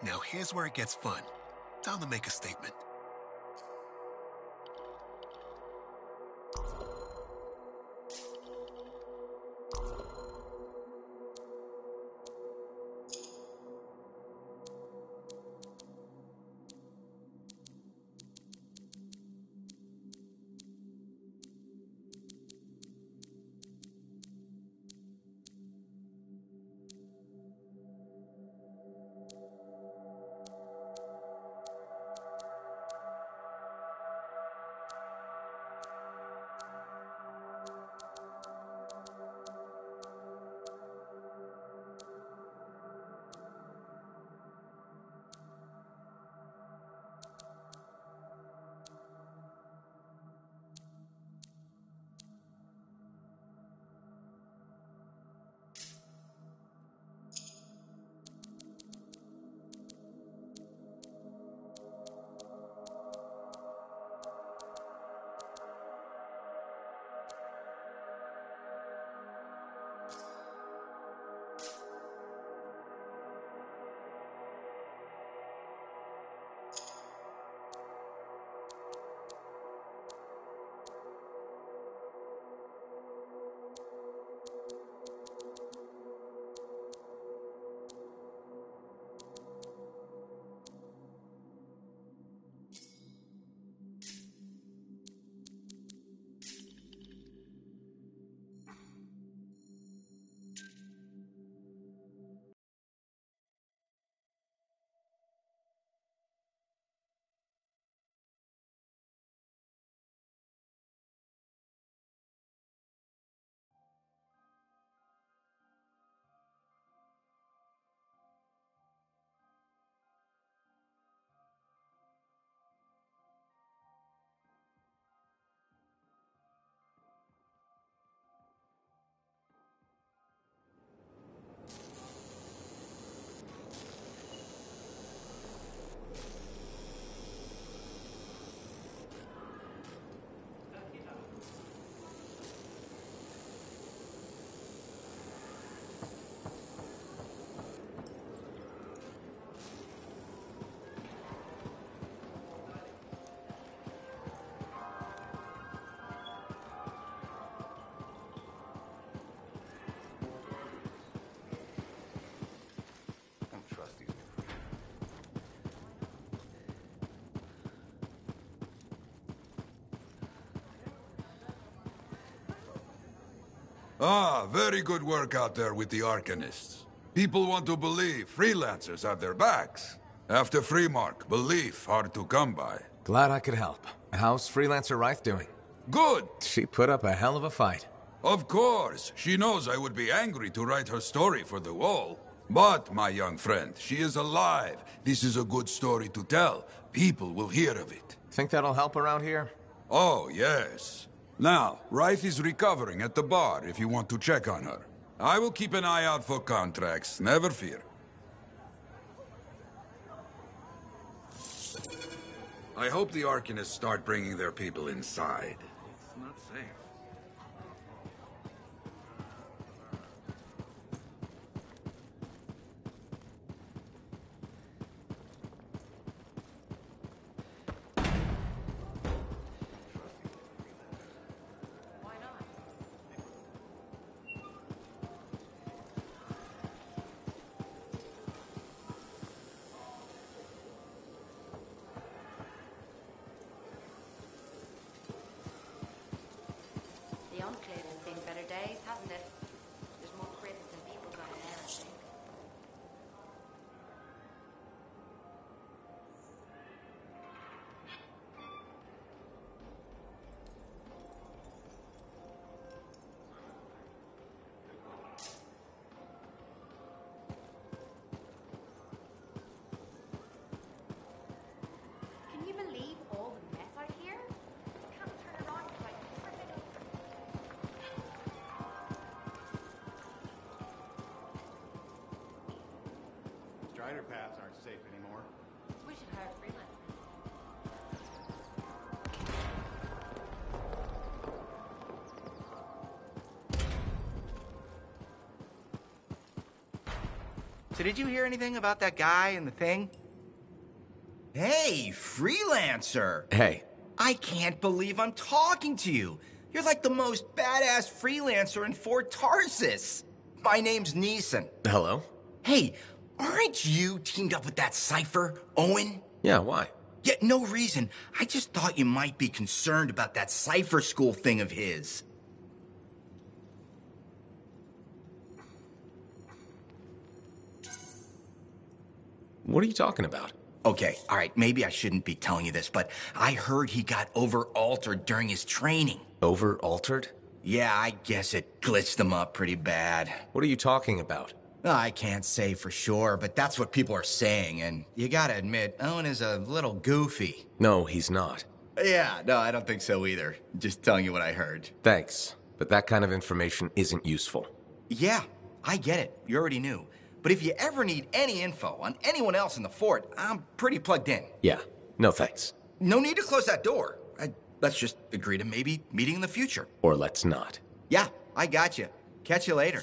Now here's where it gets fun. Time to make a statement.
Ah, very good work out there with the Arcanists. People want to believe freelancers have their backs. After Freemark, belief hard to come by.
Glad I could help. How's Freelancer Wraith doing?
Good!
She put up a hell of a fight.
Of course. She knows I would be angry to write her story for the wall. But, my young friend, she is alive. This is a good story to tell. People will hear of it.
Think that'll help around here?
Oh, yes. Now, Wraith is recovering at the bar if you want to check on her. I will keep an eye out for contracts, never fear. I hope the Arcanists start bringing their people inside. It's not safe.
So did you hear anything about that guy and the thing? Hey, freelancer!
Hey.
I can't believe I'm talking to you. You're like the most badass freelancer in Fort Tarsis. My name's Neeson.
Hello?
Hey, aren't you teamed up with that cipher, Owen?
Yeah, why?
Yeah, no reason. I just thought you might be concerned about that cipher school thing of his.
What are you talking about?
Okay, all right, maybe I shouldn't be telling you this, but I heard he got over-altered during his training.
Over-altered?
Yeah, I guess it glitched him up pretty bad.
What are you talking about?
I can't say for sure, but that's what people are saying, and you gotta admit, Owen is a little goofy.
No, he's not.
Yeah, no, I don't think so either. Just telling you what I heard.
Thanks, but that kind of information isn't useful.
Yeah, I get it. You already knew. But if you ever need any info on anyone else in the fort, I'm pretty plugged in.
Yeah, no thanks.
No need to close that door. Let's just agree to maybe meeting in the future.
Or let's not.
Yeah, I got you. Catch you later.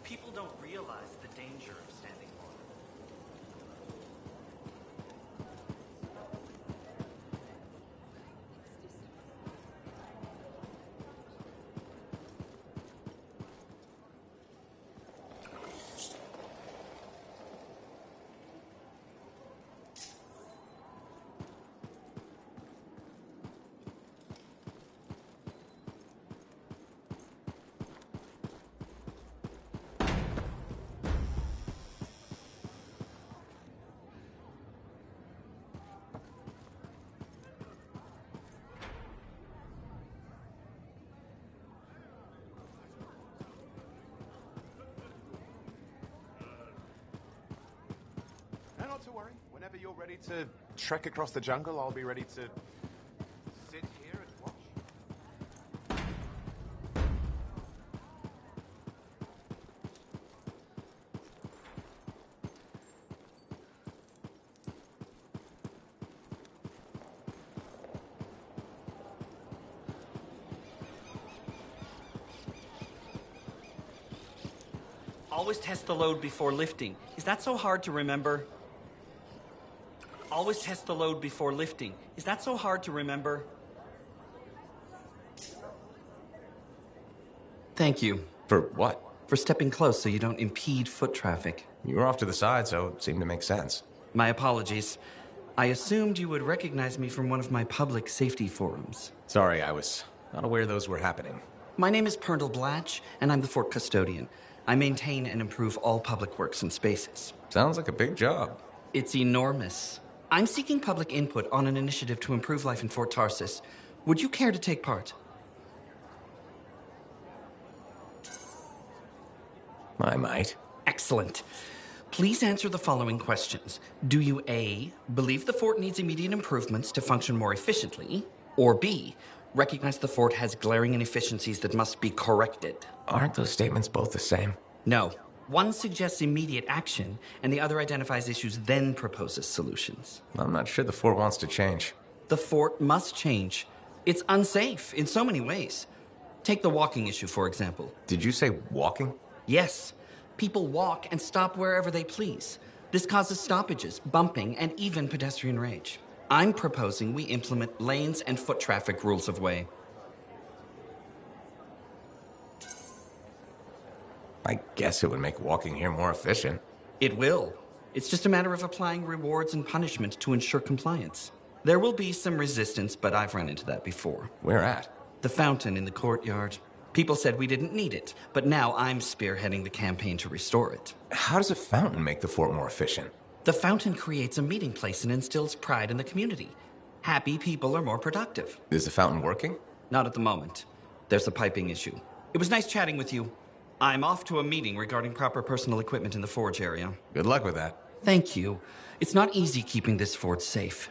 People don't realize the danger of standing water.
Not to worry. Whenever you're ready to trek across the jungle, I'll be ready to sit here and watch.
Always test the load before lifting. Is that so hard to remember? Always test the load before lifting. Is that so hard to remember? Thank you.
For what?
For stepping close so you don't impede foot traffic.
You were off to the side, so it seemed to make sense.
My apologies. I assumed you would recognize me from one of my public safety forums.
Sorry, I was not aware those were happening.
My name is Pernell Blatch, and I'm the fort custodian. I maintain and improve all public works and spaces.
Sounds like a big job.
It's enormous. I'm seeking public input on an initiative to improve life in Fort Tarsis. Would you care to take part?
I might.
Excellent. Please answer the following questions. Do you A, believe the fort needs immediate improvements to function more efficiently? Or B, recognize the fort has glaring inefficiencies that must be corrected?
Aren't those statements both the same?
No. One suggests immediate action, and the other identifies issues, then proposes solutions.
I'm not sure the fort wants to change.
The fort must change. It's unsafe in so many ways. Take the walking issue, for example.
Did you say walking?
Yes. People walk and stop wherever they please. This causes stoppages, bumping, and even pedestrian rage. I'm proposing we implement lanes and foot traffic rules of way.
I guess it would make walking here more efficient.
It will. It's just a matter of applying rewards and punishment to ensure compliance. There will be some resistance, but I've run into that before.
Where at?
The fountain in the courtyard. People said we didn't need it, but now I'm spearheading the campaign to restore it.
How does a fountain make the fort more efficient?
The fountain creates a meeting place and instills pride in the community. Happy people are more productive.
Is the fountain working?
Not at the moment. There's a piping issue. It was nice chatting with you. I'm off to a meeting regarding proper personal equipment in the forge area.
Good luck with that.
Thank you. It's not easy keeping this fort safe.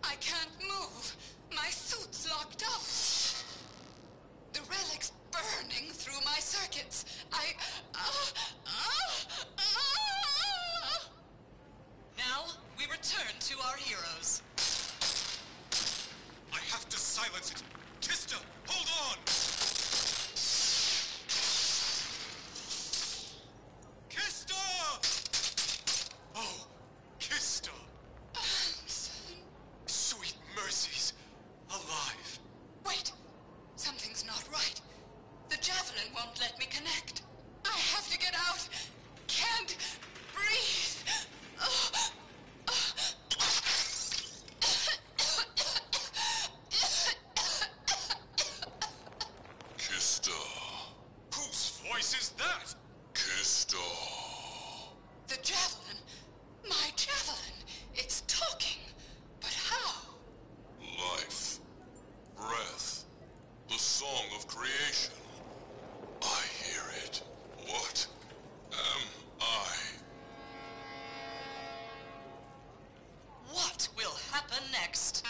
I can't move. My suit's locked up. The relic's burning through my circuits. Now, we return to our heroes.
I have to silence it. Kista, hold on! Kista! Oh, Kista! Sweet mercies. Alive.
Wait. Something's not right. The javelin won't let me connect. I have to get out. Can't breathe.
Kista.
Whose voice is that?
Kista.
The javelin. My javelin. It's talking. But how?
Life. Breath. The song of creation. I hear it. What am I?
What will happen next?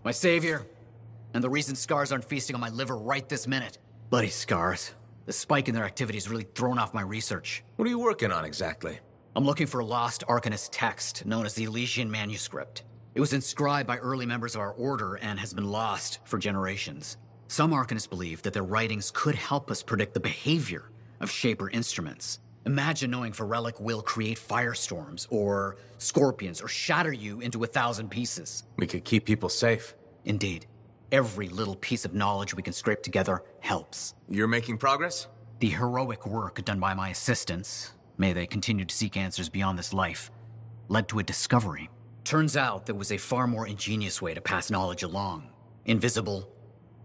My savior, and the reason scars aren't feasting on my liver right this minute. Bloody scars. The spike in their activity has really thrown off my research.
What are you working on exactly?
I'm looking for a lost Arcanist text known as the Elysian Manuscript. It was inscribed by early members of our order and has been lost for generations. Some Arcanists believe that their writings could help us predict the behavior of Shaper instruments. Imagine knowing Ferelic will create firestorms, or scorpions, or shatter you into 1,000 pieces.
We could keep people safe.
Indeed. Every little piece of knowledge we can scrape together helps.
You're making progress?
The heroic work done by my assistants, may they continue to seek answers beyond this life, led to a discovery. Turns out there was a far more ingenious way to pass knowledge along. Invisible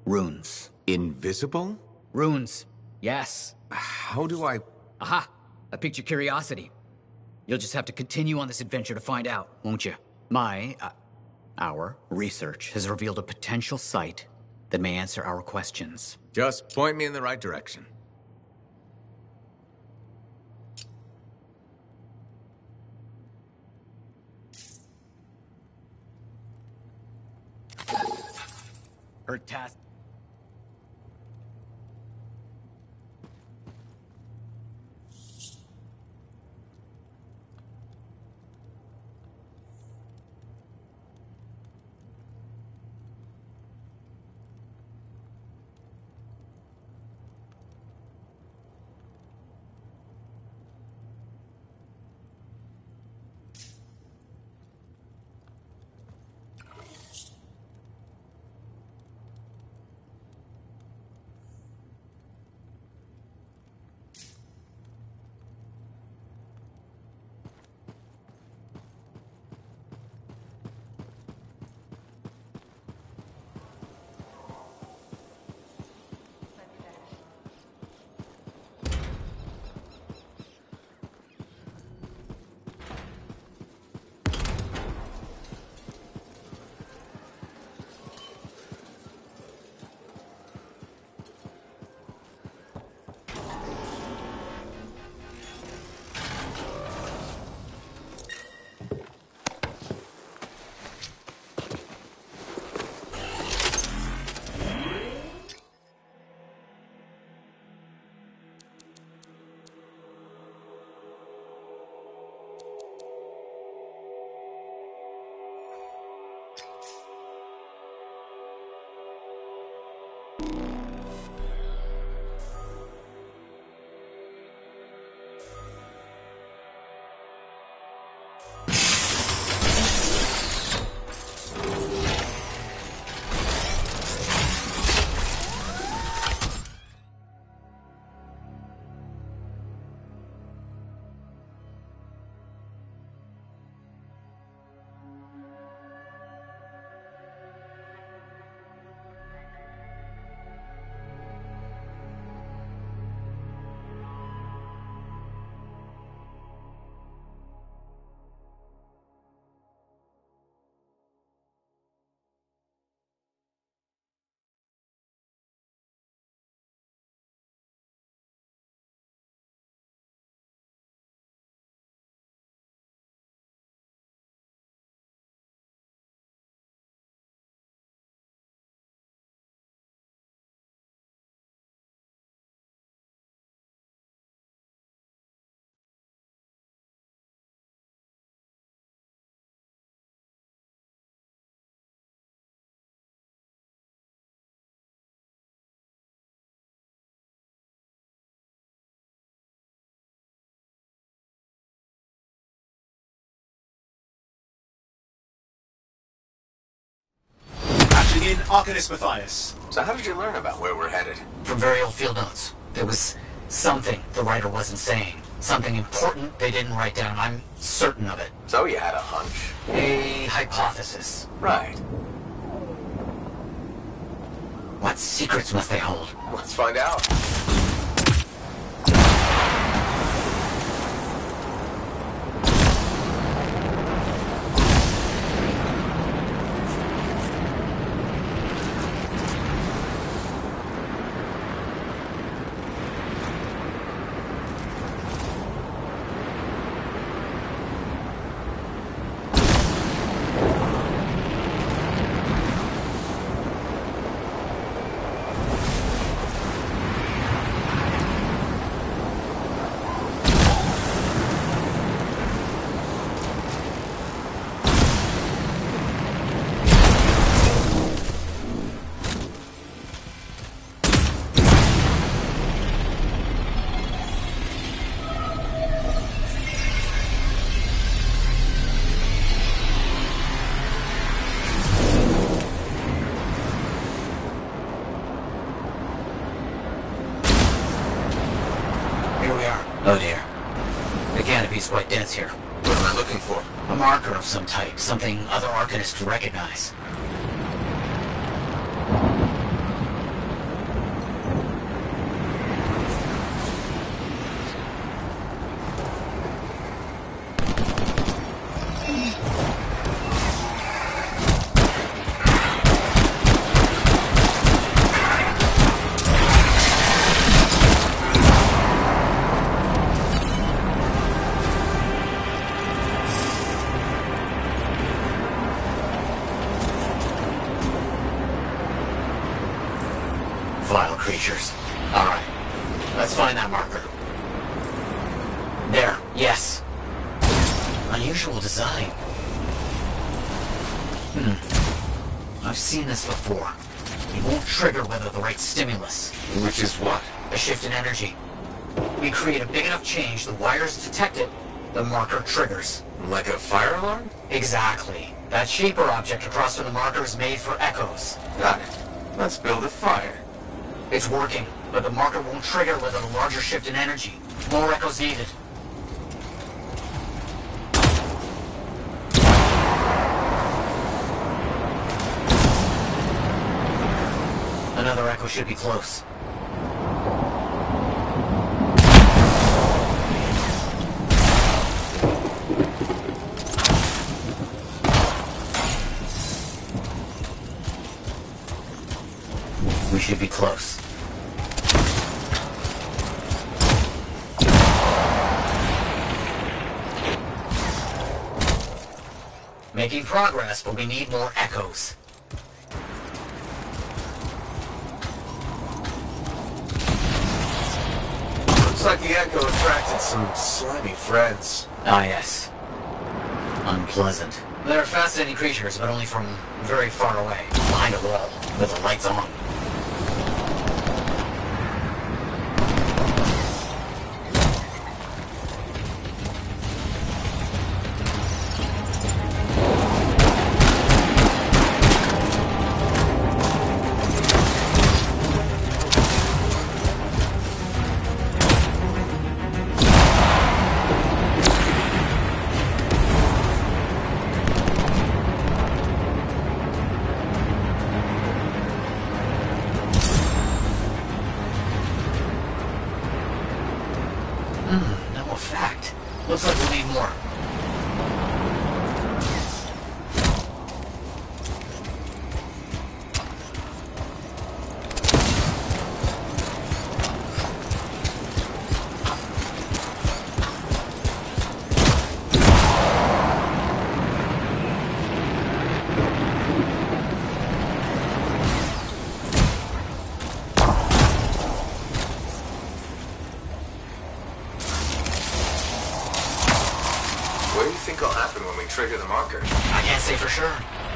runes.
Invisible?
Runes, yes.
How do I...
Aha! I piqued your curiosity. You'll just have to continue on this adventure to find out, won't you? Our research has revealed a potential site that may answer our questions.
Just point me in the right direction.
Her task.
In Arcanist Matthias.
So how did you learn about where we're headed?
From very old field notes. There was something the writer wasn't saying. Something important they didn't write down. I'm certain of it.
So you had a hunch?
A hypothesis.
Right.
What secrets must they hold?
Let's find out.
A marker of some type, something other Arcanists could recognize. Vile creatures. Alright. Let's find that marker. There. Yes. Unusual design. I've seen this before. It won't trigger whether the right stimulus.
Which is what?
A shift in energy. We create a big enough change, the wires detect it, the marker triggers.
Like a fire alarm?
Exactly. That shape or object across from the marker is made for echoes.
Got it. Let's build a fire.
It's working, but the marker won't trigger without a larger shift in energy. More echoes needed. Another echo should be close. We should be close. Making progress, but we need more echoes.
Looks like the echo attracted some slimy friends.
Ah, yes. Unpleasant. They're fascinating creatures, but only from very far away, behind a wall, with the lights on. No effect. Looks like we'll need more.
What do you think will happen when we trigger the marker?
I can't say for sure.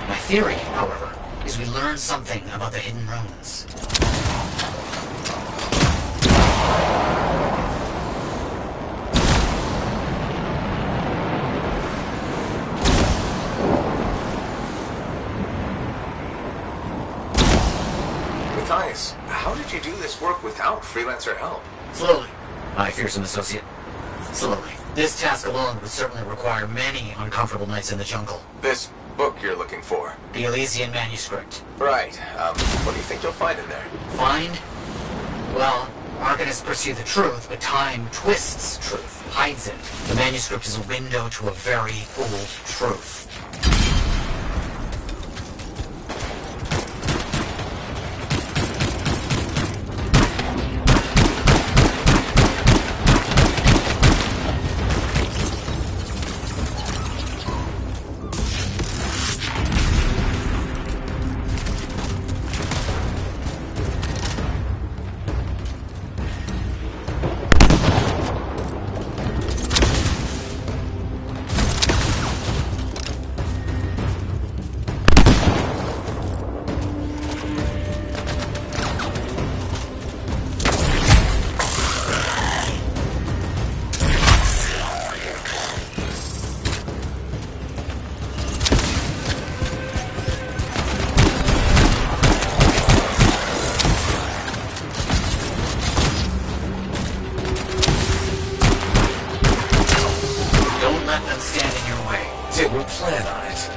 My theory, however, is we learn something about the hidden runes.
Matthias, how did you do this work without freelancer help?
Slowly. My fearsome associate. Slowly. This task alone would certainly require many uncomfortable nights in the jungle.
This book you're looking for?
The Elysian manuscript.
Right. What do you think you'll find in there?
Find? Well, Arcanists pursue the truth, but time twists truth, hides it. The manuscript is a window to a very old truth.
Okay, we'll plan on it.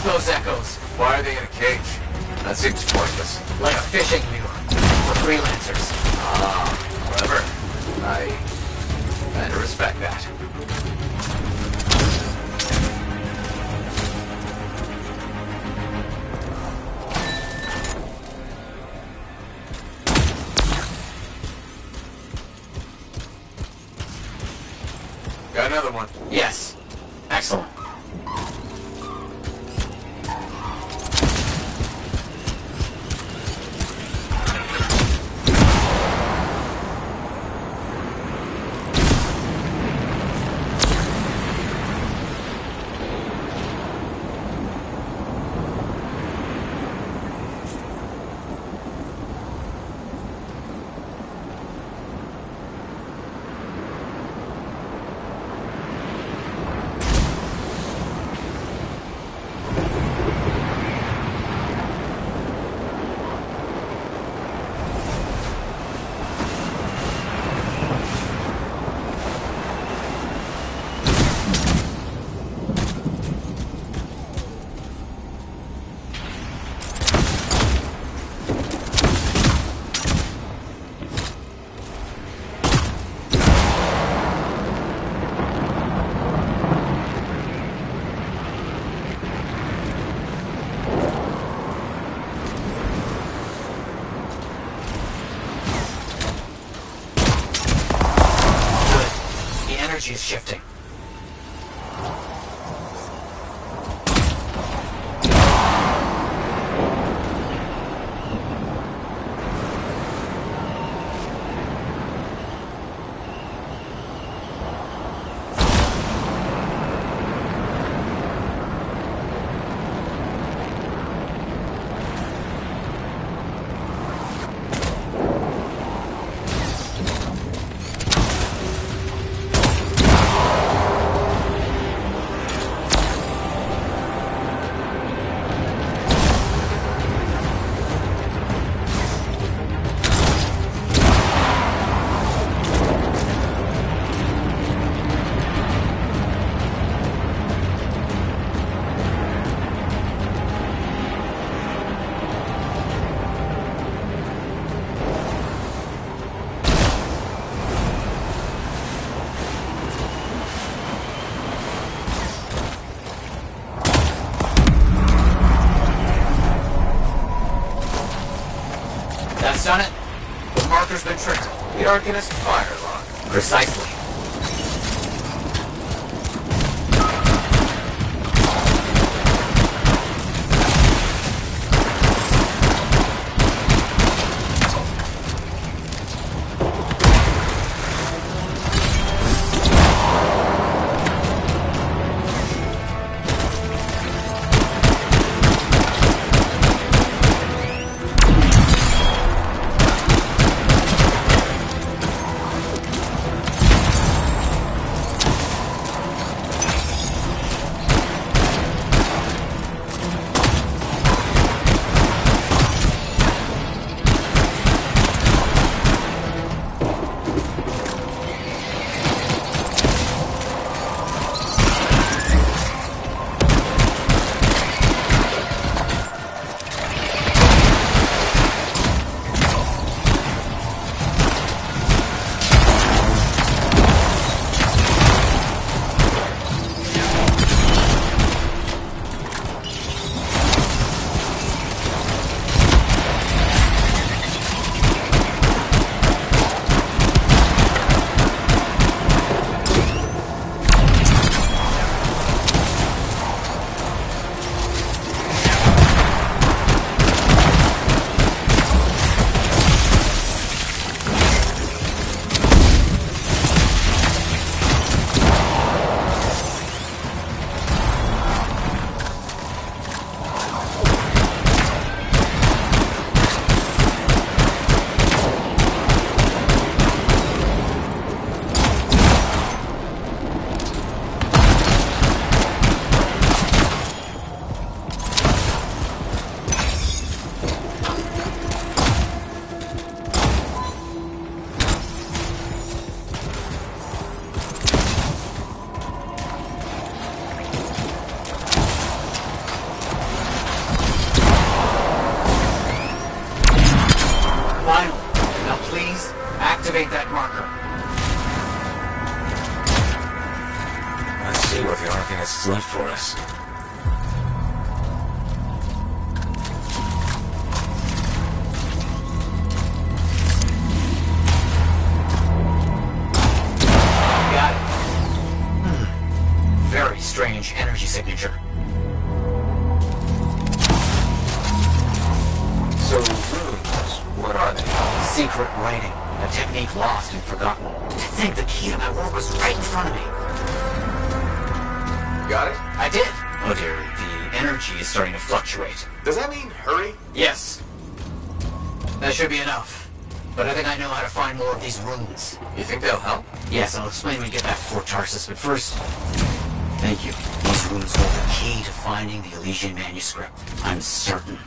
Those echoes.
Why are they in a cage? That seems pointless.
Like a fishing lure. For freelancers.
Ah, clever. I kind of respect that. Got another one.
Yes. Excellent. Energy is shifting. That's done it. The marker's been triggered.
The Arcanist fire lock.
Precisely.
Final. Now please, activate that marker.
Let's see what the Arcanist has left for us.
Got it. Very strange energy signature.
So, runes, what are they?
Secret writing. A technique lost and forgotten. To think the key to my work was right in front of me.
Got it?
I did. Oh dear, the energy is starting to fluctuate.
Does that mean hurry?
Yes. That should be enough. But I think I know how to find more of these runes.
You think they'll help?
Yes, I'll explain when we get back to Fort Tarsus, but first... Thank you. These runes hold the key to finding the Elysian manuscript. I'm certain.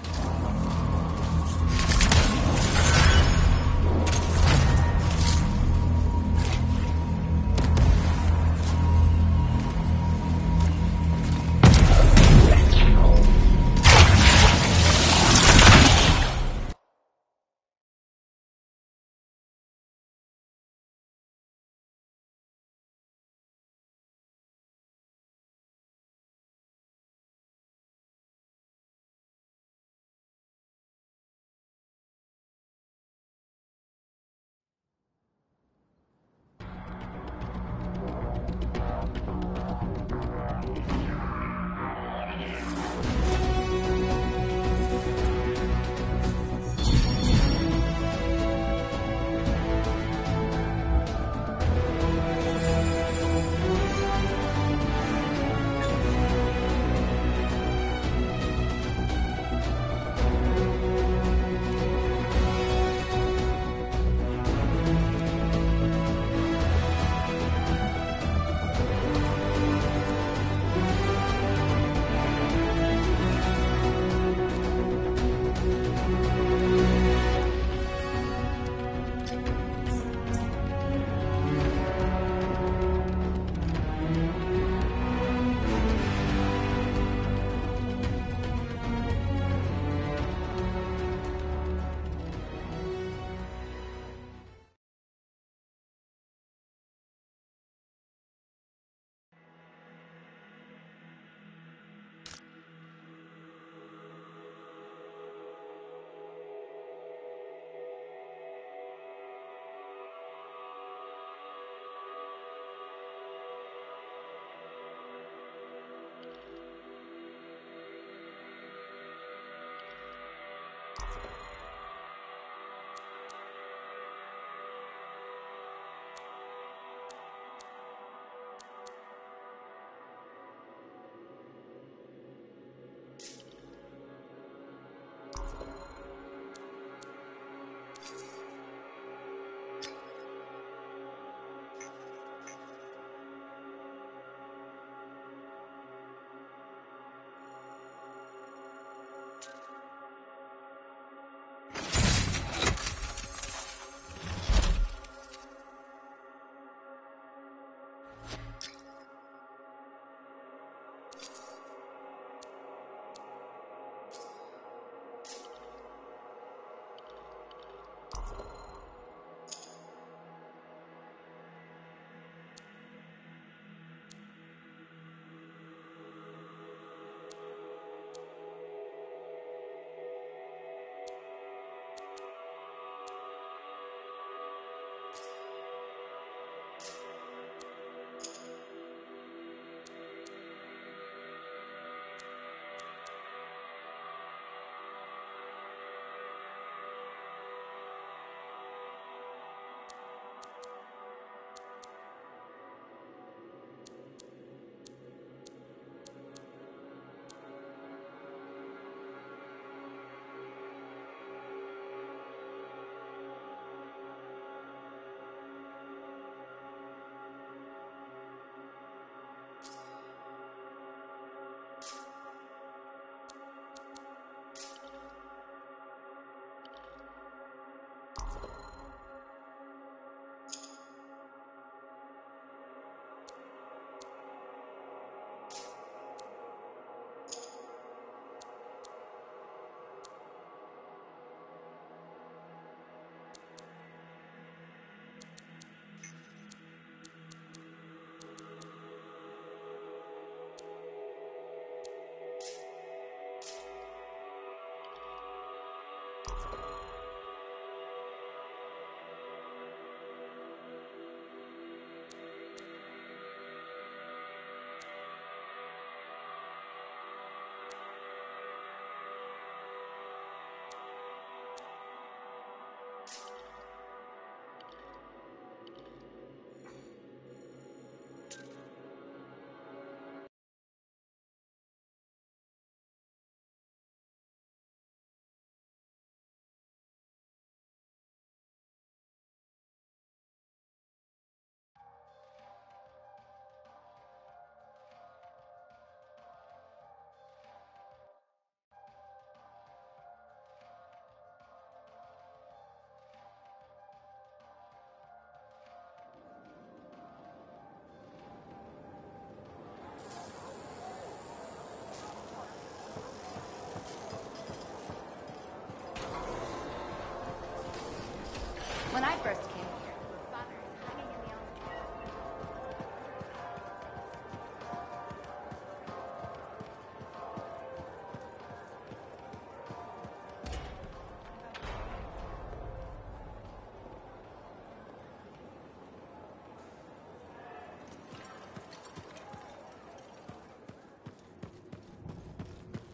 When I first came here, your father was hanging in the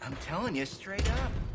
I'm telling you straight up.